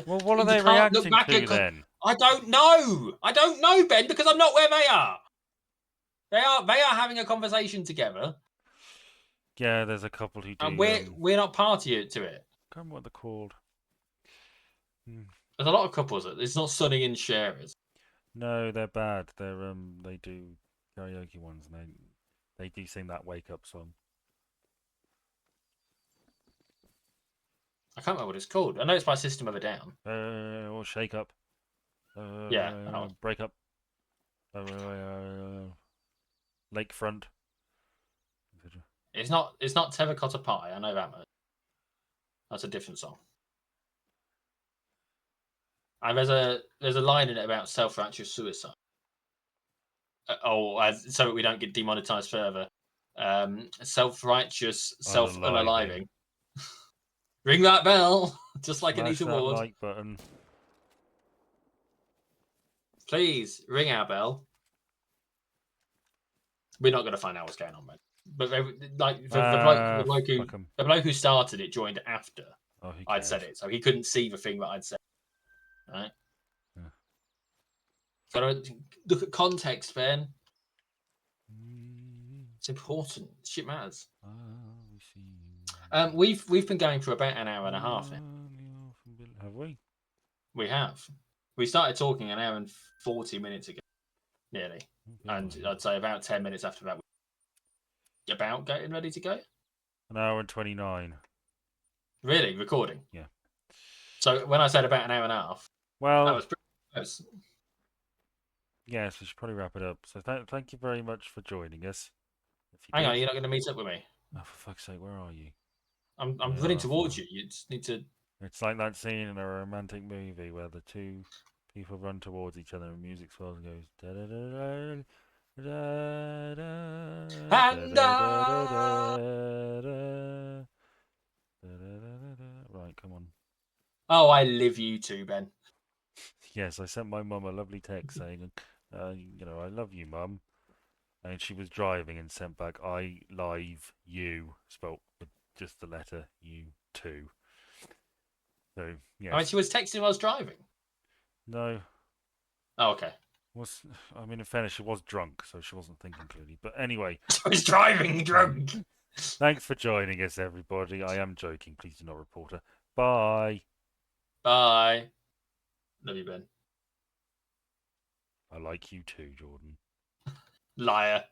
Well, what are you they can't look reacting back to at. then? I don't know. I don't know, Ben, because I'm not where they are. They are having a conversation together, Yeah, there's a couple who and do. we're not party to it. I can't remember what they're called. Hmm. There's a lot of couples. It's not Sunny and Sharers. No, they're bad. They do karaoke ones, and they do sing that wake up song. I can't remember what it's called. I know it's by System of a Down. Or shake up. Yeah. Oh. Break up. Lakefront. It's not Terracotta Pie. I know that much. That's a different song. And there's a line in it about self-righteous suicide. So we don't get demonetized further. Self-righteous Unaliving. self-unaliving. Ring that bell, just like Smash Anita that Ward. like button. Please ring our bell. We're not going to find out what's going on, man. But like Fuck 'em. the bloke who started it joined after Oh, who I'd said cares? it, so he couldn't see the thing that I'd said. Right? Yeah. Got to look at context, Ben. Mm, It's important. Shit matters. I'll see you. We've been going for about an hour and a half. Have we? We have. We started talking an hour and 40 minutes ago, nearly, and I'd say about 10 minutes after that, about getting ready to go. An hour and 29. Really, recording. Yeah. So when I said about an hour and a half, that Well, was pretty close. yes, we should probably wrap it up. So thank you very much for joining us. If you Hang on, did. you're not going to meet up with me. Oh, for fuck's sake, where are you? I'm There running are, towards you. You just need to. It's like that scene in a romantic movie where the two people run towards each other and music swells and goes da da da da da da And da da da da da da. Right, come on. oh, I live you too, Ben. Yes, I sent my mum a lovely text saying, I love you, mum. And she was driving and sent back, I live you, spelt with just the letter U too. So, I mean, yes. she was texting while I was driving. No, Oh, okay. was I mean, in fairness, she was drunk, so she wasn't thinking clearly. But anyway, I was driving drunk. thanks for joining us, everybody. I am joking. Please do not report her. Bye. Bye. Love you, Ben. I like you too, Jordan. Liar.